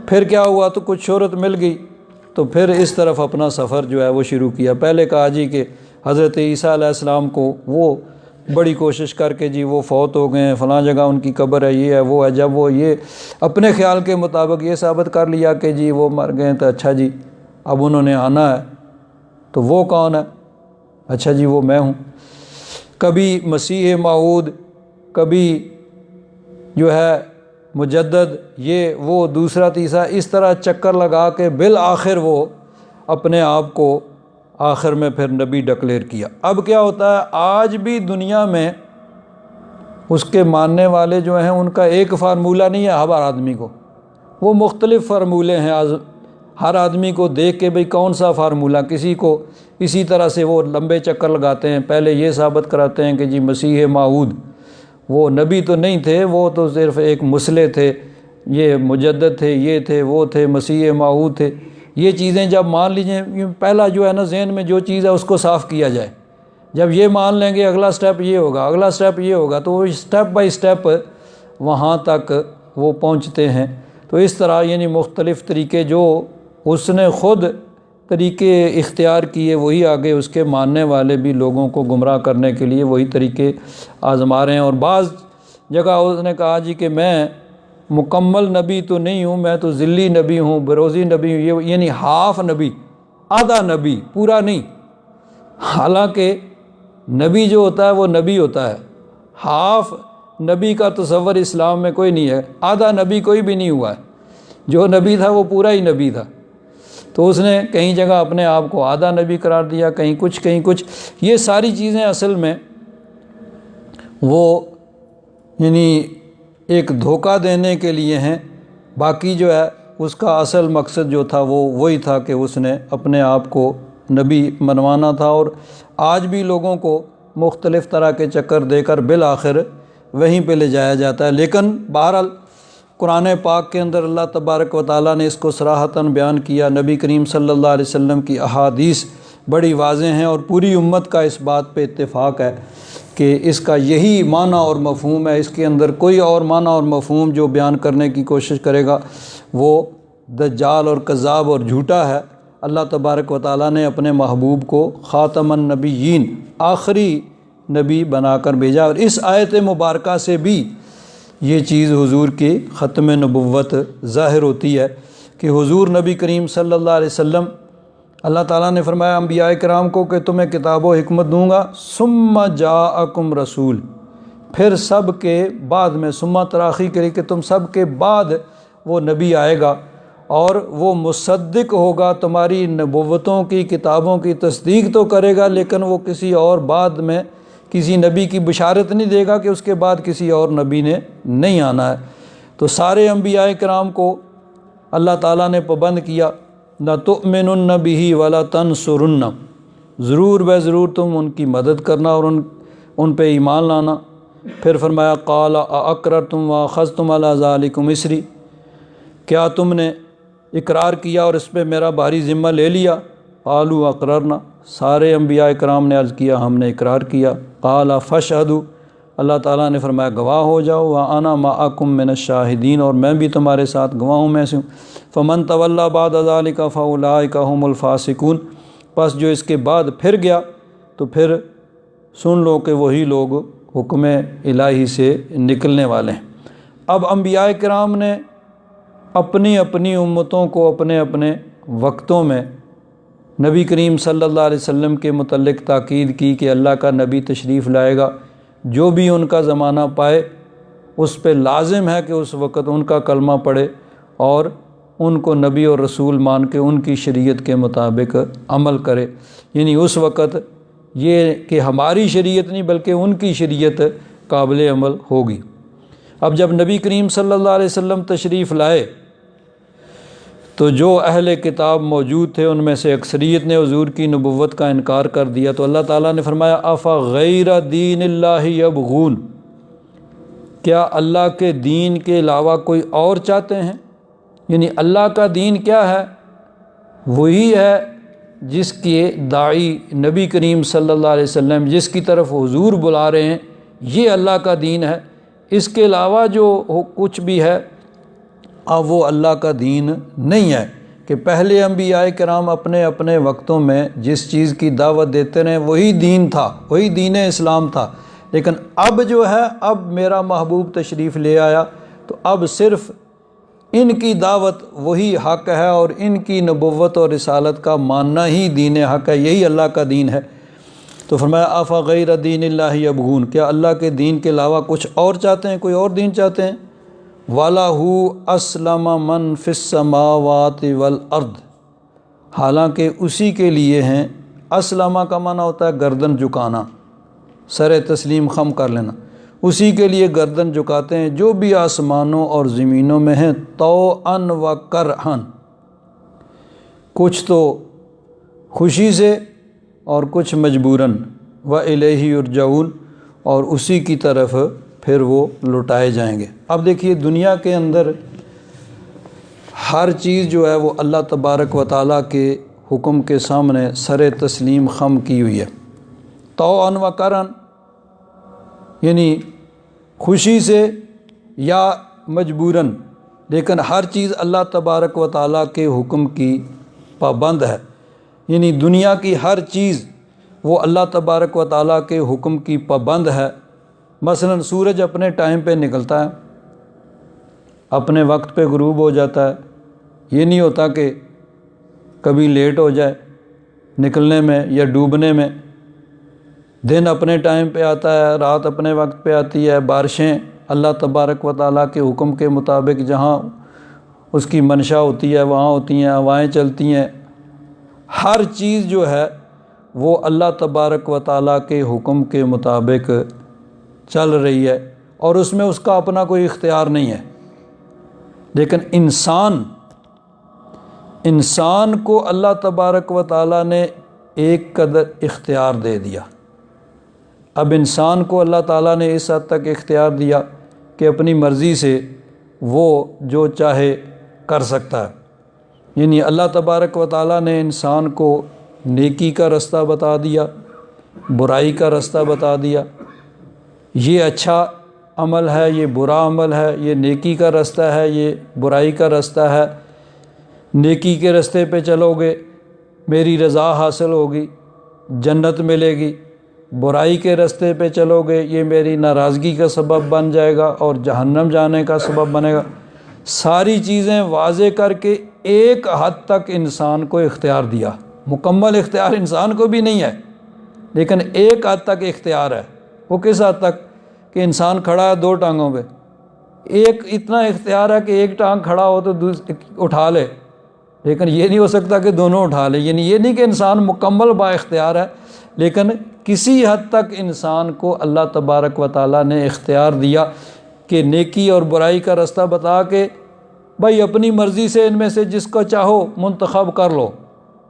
پھر کیا ہوا، تو کچھ شہرت مل گئی، تو پھر اس طرف اپنا سفر جو ہے وہ شروع کیا۔ پہلے کہا جی کہ حضرت عیسیٰ علیہ السلام کو وہ بڑی کوشش کر کے جی وہ فوت ہو گئے ہیں، فلاں جگہ ان کی قبر ہے، یہ ہے وہ ہے۔ جب وہ یہ اپنے خیال کے مطابق یہ ثابت کر لیا کہ جی وہ مر گئے، تو اچھا جی اب انہوں نے آنا ہے، تو وہ کون ہے؟ اچھا جی وہ میں ہوں۔ کبھی مسیح موعود، کبھی جو ہے مجدد، یہ وہ دوسرا تیسرا، اس طرح چکر لگا کے بالآخر وہ اپنے آپ کو آخر میں پھر نبی ڈکلیئر کیا۔ اب کیا ہوتا ہے، آج بھی دنیا میں اس کے ماننے والے جو ہیں ان کا ایک فارمولہ نہیں ہے ہر آدمی کو، وہ مختلف فارمولے ہیں ہر آدمی کو دیکھ کے، بھئی کون سا فارمولہ، کسی کو اسی طرح سے وہ لمبے چکر لگاتے ہیں، پہلے یہ ثابت کراتے ہیں کہ جی مسیح موعود وہ نبی تو نہیں تھے، وہ تو صرف ایک مسلح تھے، یہ مجدد تھے، یہ تھے، وہ تھے، مسیح موعود تھے۔ یہ چیزیں جب مان لیجئے، پہلا جو ہے نا ذہن میں جو چیز ہے اس کو صاف کیا جائے، جب یہ مان لیں گے اگلا سٹیپ یہ ہوگا، اگلا سٹیپ یہ ہوگا، تو وہ سٹیپ بائی سٹیپ وہاں تک وہ پہنچتے ہیں۔ تو اس طرح یعنی مختلف طریقے جو اس نے خود طریقے اختیار کیے، وہی آگے اس کے ماننے والے بھی لوگوں کو گمراہ کرنے کے لیے وہی طریقے آزما رہے ہیں۔ اور بعض جگہ اس نے کہا جی کہ میں مکمل نبی تو نہیں ہوں، میں تو ذلی نبی ہوں، بروزی نبی ہوں، یہ یعنی ہاف نبی، آدھا نبی، پورا نہیں۔ حالانکہ نبی جو ہوتا ہے وہ نبی ہوتا ہے، ہاف نبی کا تصور اسلام میں کوئی نہیں ہے، آدھا نبی کوئی بھی نہیں ہوا ہے، جو نبی تھا وہ پورا ہی نبی تھا۔ تو اس نے کہیں جگہ اپنے آپ کو آدھا نبی قرار دیا، کہیں کچھ۔ یہ ساری چیزیں اصل میں وہ یعنی ایک دھوکہ دینے کے لیے ہیں، باقی جو ہے اس کا اصل مقصد جو تھا وہ وہی تھا کہ اس نے اپنے آپ کو نبی منوانا تھا، اور آج بھی لوگوں کو مختلف طرح کے چکر دے کر بالآخر وہیں پہ لے جایا جاتا ہے۔ لیکن بہرحال قرآن پاک کے اندر اللہ تبارک و تعالیٰ نے اس کو صراحتاً بیان کیا، نبی کریم صلی اللہ علیہ وسلم کی احادیث بڑی واضح ہیں، اور پوری امت کا اس بات پہ اتفاق ہے کہ اس کا یہی معنی اور مفہوم ہے، اس کے اندر کوئی اور معنی اور مفہوم جو بیان کرنے کی کوشش کرے گا وہ دجال اور کذاب اور جھوٹا ہے۔ اللہ تبارک و تعالیٰ نے اپنے محبوب کو خاتم النبیین، آخری نبی بنا کر بھیجا، اور اس آیت مبارکہ سے بھی یہ چیز حضور کی ختم نبوت ظاہر ہوتی ہے کہ حضور نبی کریم صلی اللہ علیہ وسلم، اللہ تعالیٰ نے فرمایا انبیاء کرام کو کہ تمہیں کتاب و حکمت دوں گا، ثم جاءکم رسول، پھر سب کے بعد میں، ثم تراخی کری کہ تم سب کے بعد وہ نبی آئے گا، اور وہ مصدق ہوگا تمہاری نبوتوں کی، کتابوں کی تصدیق تو کرے گا، لیکن وہ کسی اور بعد میں کسی نبی کی بشارت نہیں دے گا کہ اس کے بعد کسی اور نبی نے نہیں آنا ہے۔ تو سارے انبیاء کرام کو اللہ تعالیٰ نے پابند کیا، لَتُؤْمِنُنَّ بِهِ وَلَا تَنْصُرُنَّ، ضرور بے ضرور تم ان کی مدد کرنا اور ان پہ ایمان لانا۔ پھر فرمایا قَالَ أَأَقْرَرْتُمْ وَأَخَذْتُمْ عَلَىٰ ذَلِكُمْ إِصْرِي، کیا تم نے اقرار کیا اور اس پہ میرا بھاری ذمہ لے لیا؟ قالوا اقررنا، سارے انبیاء کرام نے عرض کیا ہم نے اقرار کیا۔ قال فاشہدوا، اللہ تعالیٰ نے فرمایا گواہ ہو جاؤ، وَأَنَا مَعَكُم مِّنَ الشَّاهِدِينَ، اور میں بھی تمہارے ساتھ گواہوں میں سے ہوں۔ فَمَن تَوَلَّىٰ بَعْدَ ذَلِكَ فَأُولَٰئِكَ هُمُ الْفَاسِقُونَ، پس جو اس کے بعد پھر گیا تو پھر سن لو کہ وہی لوگ حکم الہی سے نکلنے والے ہیں۔ اب انبیاء کرام نے اپنی اپنی امتوں کو اپنے اپنے وقتوں میں نبی کریم صلی اللہ علیہ وسلم کے متعلق تاکید کی کہ اللہ کا نبی تشریف لائے گا، جو بھی ان کا زمانہ پائے اس پہ لازم ہے کہ اس وقت ان کا کلمہ پڑھے اور ان کو نبی اور رسول مان کے ان کی شریعت کے مطابق عمل کرے، یعنی اس وقت یہ کہ ہماری شریعت نہیں بلکہ ان کی شریعت قابل عمل ہوگی۔ اب جب نبی کریم صلی اللہ علیہ وسلم تشریف لائے تو جو اہل کتاب موجود تھے ان میں سے اکثریت نے حضور کی نبوت کا انکار کر دیا، تو اللہ تعالیٰ نے فرمایا افغیر دین اللہ یبغون، کیا اللہ کے دین کے علاوہ کوئی اور چاہتے ہیں؟ یعنی اللہ کا دین کیا ہے؟ وہی ہے جس کے داعی نبی کریم صلی اللہ علیہ وسلم، جس کی طرف حضور بلا رہے ہیں، یہ اللہ کا دین ہے۔ اس کے علاوہ جو کچھ بھی ہے اب وہ اللہ کا دین نہیں ہے، کہ پہلے انبیاء کرام اپنے اپنے وقتوں میں جس چیز کی دعوت دیتے رہے وہی دین تھا، وہی دین اسلام تھا، لیکن اب جو ہے اب میرا محبوب تشریف لے آیا تو اب صرف ان کی دعوت وہی حق ہے اور ان کی نبوت اور رسالت کا ماننا ہی دین حق ہے، یہی اللہ کا دین ہے۔ تو فرمایا افغیر دین اللہ یبغون، کیا اللہ کے دین کے علاوہ کچھ اور چاہتے ہیں، کوئی اور دین چاہتے ہیں؟ وَلَهُ أَسْلَمَ مَنْ فِي السَّمَاوَاتِ وَالْأَرْضِ، حالانکہ اسی کے لیے ہیں، اسلمہ کا معنی ہوتا ہے گردن جھکانا، سر تسلیم خم کر لینا، اسی کے لیے گردن جھکاتے ہیں جو بھی آسمانوں اور زمینوں میں ہیں، طوعاً و کرہاً، کچھ تو خوشی سے اور کچھ مجبوراً، وَإِلَيْهِ يُرْجَعُونَ، اور اسی کی طرف پھر وہ لوٹائے جائیں گے۔ اب دیکھیے دنیا کے اندر ہر چیز جو ہے وہ اللہ تبارک و تعالیٰ کے حکم کے سامنے سر تسلیم خم کی ہوئی ہے، طوعاً و کرہاً، یعنی خوشی سے یا مجبوراً، لیکن ہر چیز اللہ تبارک و تعالیٰ کے حکم کی پابند ہے، یعنی دنیا کی ہر چیز وہ اللہ تبارک و تعالیٰ کے حکم کی پابند ہے۔ مثلا سورج اپنے ٹائم پہ نکلتا ہے، اپنے وقت پہ غروب ہو جاتا ہے، یہ نہیں ہوتا کہ کبھی لیٹ ہو جائے نکلنے میں یا ڈوبنے میں۔ دن اپنے ٹائم پہ آتا ہے، رات اپنے وقت پہ آتی ہے، بارشیں اللہ تبارک و تعالیٰ کے حکم کے مطابق جہاں اس کی منشا ہوتی ہے وہاں ہوتی ہیں، ہوائیں چلتی ہیں، ہر چیز جو ہے وہ اللہ تبارک و تعالیٰ کے حکم کے مطابق چل رہی ہے، اور اس میں اس کا اپنا کوئی اختیار نہیں ہے۔ لیکن انسان کو اللہ تبارک و تعالیٰ نے ایک قدر اختیار دے دیا۔ اب انسان کو اللہ تعالیٰ نے اس حد تک اختیار دیا کہ اپنی مرضی سے وہ جو چاہے کر سکتا ہے۔ یعنی اللہ تبارک و تعالیٰ نے انسان کو نیکی کا رستہ بتا دیا، برائی کا رستہ بتا دیا، یہ اچھا عمل ہے، یہ برا عمل ہے، یہ نیکی کا رستہ ہے، یہ برائی کا رستہ ہے۔ نیکی کے رستے پہ چلو گے میری رضا حاصل ہوگی، جنت ملے گی، برائی کے رستے پہ چلو گے یہ میری ناراضگی کا سبب بن جائے گا اور جہنم جانے کا سبب بنے گا۔ ساری چیزیں واضح کر کے ایک حد تک انسان کو اختیار دیا۔ مکمل اختیار انسان کو بھی نہیں ہے، لیکن ایک حد تک اختیار ہے۔ وہ کس حد تک کہ انسان کھڑا ہے دو ٹانگوں پہ، ایک اتنا اختیار ہے کہ ایک ٹانگ کھڑا ہو تو اٹھا لے، لیکن یہ نہیں ہو سکتا کہ دونوں اٹھا لے۔ یعنی یہ نہیں کہ انسان مکمل با اختیار ہے، لیکن کسی حد تک انسان کو اللہ تبارک و تعالیٰ نے اختیار دیا کہ نیکی اور برائی کا رستہ بتا کے بھائی اپنی مرضی سے ان میں سے جس کو چاہو منتخب کر لو،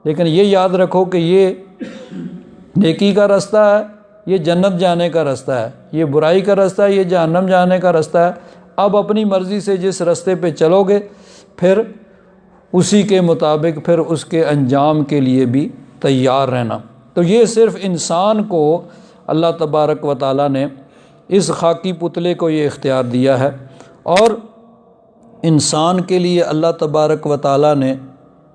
لیکن یہ یاد رکھو کہ یہ نیکی کا رستہ ہے، یہ جنت جانے کا رستہ ہے، یہ برائی کا رستہ ہے، یہ جہنم جانے کا رستہ ہے۔ اب اپنی مرضی سے جس رستے پہ چلو گے پھر اسی کے مطابق پھر اس کے انجام کے لیے بھی تیار رہنا۔ تو یہ صرف انسان کو اللہ تبارک و تعالیٰ نے اس خاکی پتلے کو یہ اختیار دیا ہے، اور انسان کے لیے اللہ تبارک و تعالیٰ نے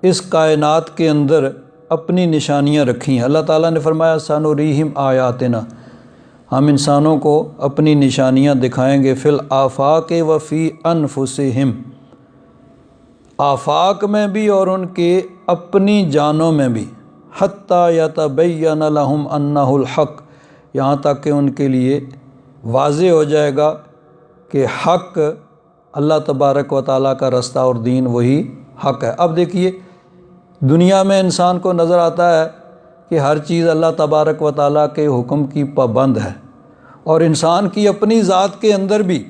اس کائنات کے اندر اپنی نشانیاں رکھی ہیں۔ اللہ تعالیٰ نے فرمایا سنریہم آیاتنا، ہم انسانوں کو اپنی نشانیاں دکھائیں گے، فی الآفاق و فی انفسہم، آفاق میں بھی اور ان کے اپنی جانوں میں بھی، حتیٰ یتبین لہم انہ الحق، یہاں تک کہ ان کے لیے واضح ہو جائے گا کہ حق اللہ تبارک و تعالیٰ کا رستہ اور دین وہی حق ہے۔ اب دیکھیے دنیا میں انسان کو نظر آتا ہے کہ ہر چیز اللہ تبارک و تعالیٰ کے حکم کی پابند ہے، اور انسان کی اپنی ذات کے اندر بھی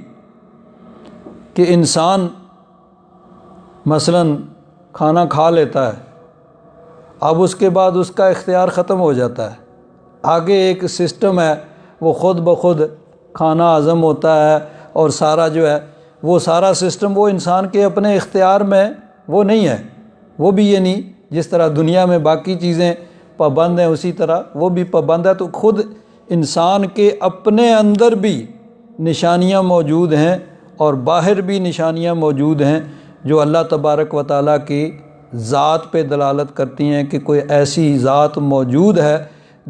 کہ انسان مثلاً کھانا کھا لیتا ہے، اب اس کے بعد اس کا اختیار ختم ہو جاتا ہے، آگے ایک سسٹم ہے وہ خود بخود کھانا ہضم ہوتا ہے، اور سارا جو ہے وہ سارا سسٹم وہ انسان کے اپنے اختیار میں وہ نہیں ہے، وہ بھی یہ نہیں جس طرح دنیا میں باقی چیزیں پابند ہیں اسی طرح وہ بھی پابند ہے۔ تو خود انسان کے اپنے اندر بھی نشانیاں موجود ہیں اور باہر بھی نشانیاں موجود ہیں جو اللہ تبارک و تعالیٰ کی ذات پہ دلالت کرتی ہیں کہ کوئی ایسی ذات موجود ہے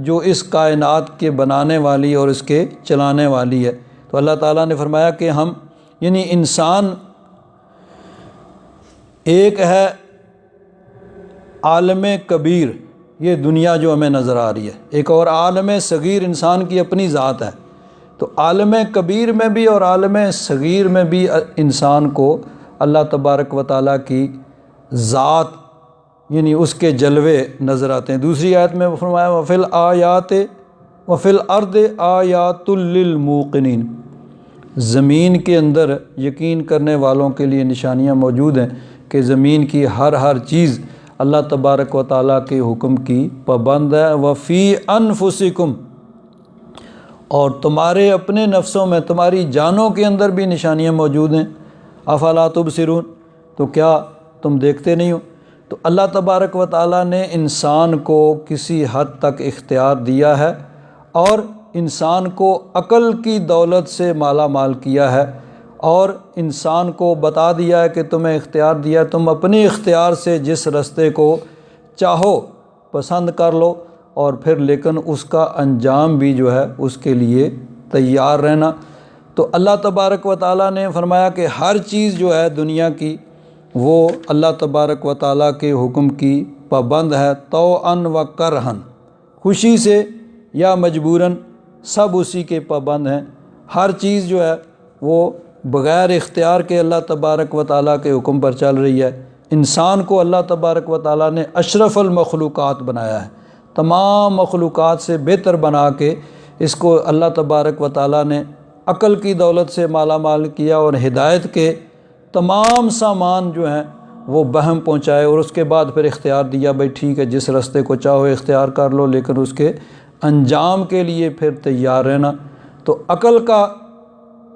جو اس کائنات کے بنانے والی اور اس کے چلانے والی ہے۔ تو اللہ تعالیٰ نے فرمایا کہ ہم یعنی انسان ایک ہے عالم کبیر، یہ دنیا جو ہمیں نظر آ رہی ہے، ایک اور عالم صغیر انسان کی اپنی ذات ہے۔ تو عالم کبیر میں بھی اور عالم صغیر میں بھی انسان کو اللہ تبارک و تعالیٰ کی ذات یعنی اس کے جلوے نظر آتے ہیں۔ دوسری آیت میں فرمایا وَفِي الْآيَاتِ وَفِي الْأَرْضِ آیَاتٌ لِّلْمُوقِنِينَ، زمین کے اندر یقین کرنے والوں کے لیے نشانیاں موجود ہیں کہ زمین کی ہر چیز اللہ تبارک و تعالیٰ کے حکم کی پابند ہے۔ وَفِي أَنفُسِكُمْ، اور تمہارے اپنے نفسوں میں تمہاری جانوں کے اندر بھی نشانیاں موجود ہیں۔ افلا تبصرون، تو کیا تم دیکھتے نہیں ہو؟ تو اللہ تبارک و تعالیٰ نے انسان کو کسی حد تک اختیار دیا ہے اور انسان کو عقل کی دولت سے مالا مال کیا ہے، اور انسان کو بتا دیا ہے کہ تمہیں اختیار دیا ہے، تم اپنی اختیار سے جس رستے کو چاہو پسند کر لو، اور پھر لیکن اس کا انجام بھی جو ہے اس کے لیے تیار رہنا۔ تو اللہ تبارک و تعالیٰ نے فرمایا کہ ہر چیز جو ہے دنیا کی وہ اللہ تبارک و تعالیٰ کے حکم کی پابند ہے، طوعاً و کرہاً، خوشی سے یا مجبوراً، سب اسی کے پابند ہیں۔ ہر چیز جو ہے وہ بغیر اختیار کے اللہ تبارک و تعالیٰ کے حکم پر چل رہی ہے۔ انسان کو اللہ تبارک و تعالیٰ نے اشرف المخلوقات بنایا ہے، تمام مخلوقات سے بہتر بنا کے اس کو اللہ تبارک و تعالیٰ نے عقل کی دولت سے مالا مال کیا، اور ہدایت کے تمام سامان جو ہیں وہ بہم پہنچائے، اور اس کے بعد پھر اختیار دیا، بھائی ٹھیک ہے جس راستے کو چاہو اختیار کر لو، لیکن اس کے انجام کے لیے پھر تیار رہنا۔ تو عقل کا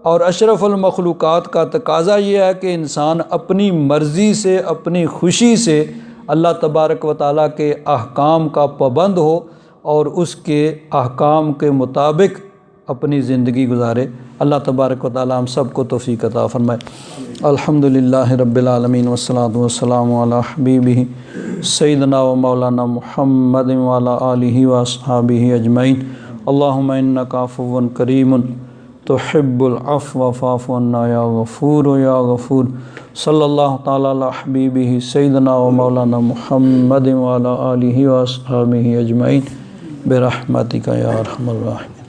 اور اشرف المخلوقات کا تقاضا یہ ہے کہ انسان اپنی مرضی سے، اپنی خوشی سے اللہ تبارک و تعالیٰ کے احکام کا پابند ہو اور اس کے احکام کے مطابق اپنی زندگی گزارے۔ اللہ تبارک و تعالیٰ ہم سب کو توفیق عطا فرمائے۔ الحمدللہ رب العالمین والصلاة والسلام علی حبیبہ سیدنا و مولانا محمد وعلی آلہ واصحابہ اجمعین۔ اللہم انک عفو کریم تحب العفو فاعف عنا یا غفور یا غفور۔ صلی اللہ تعالیٰ علی حبیبہ سیدنا و مولانا محمد وعلی آلہ واصحابہ اجمعین برحمتک یا ارحم الراحمین۔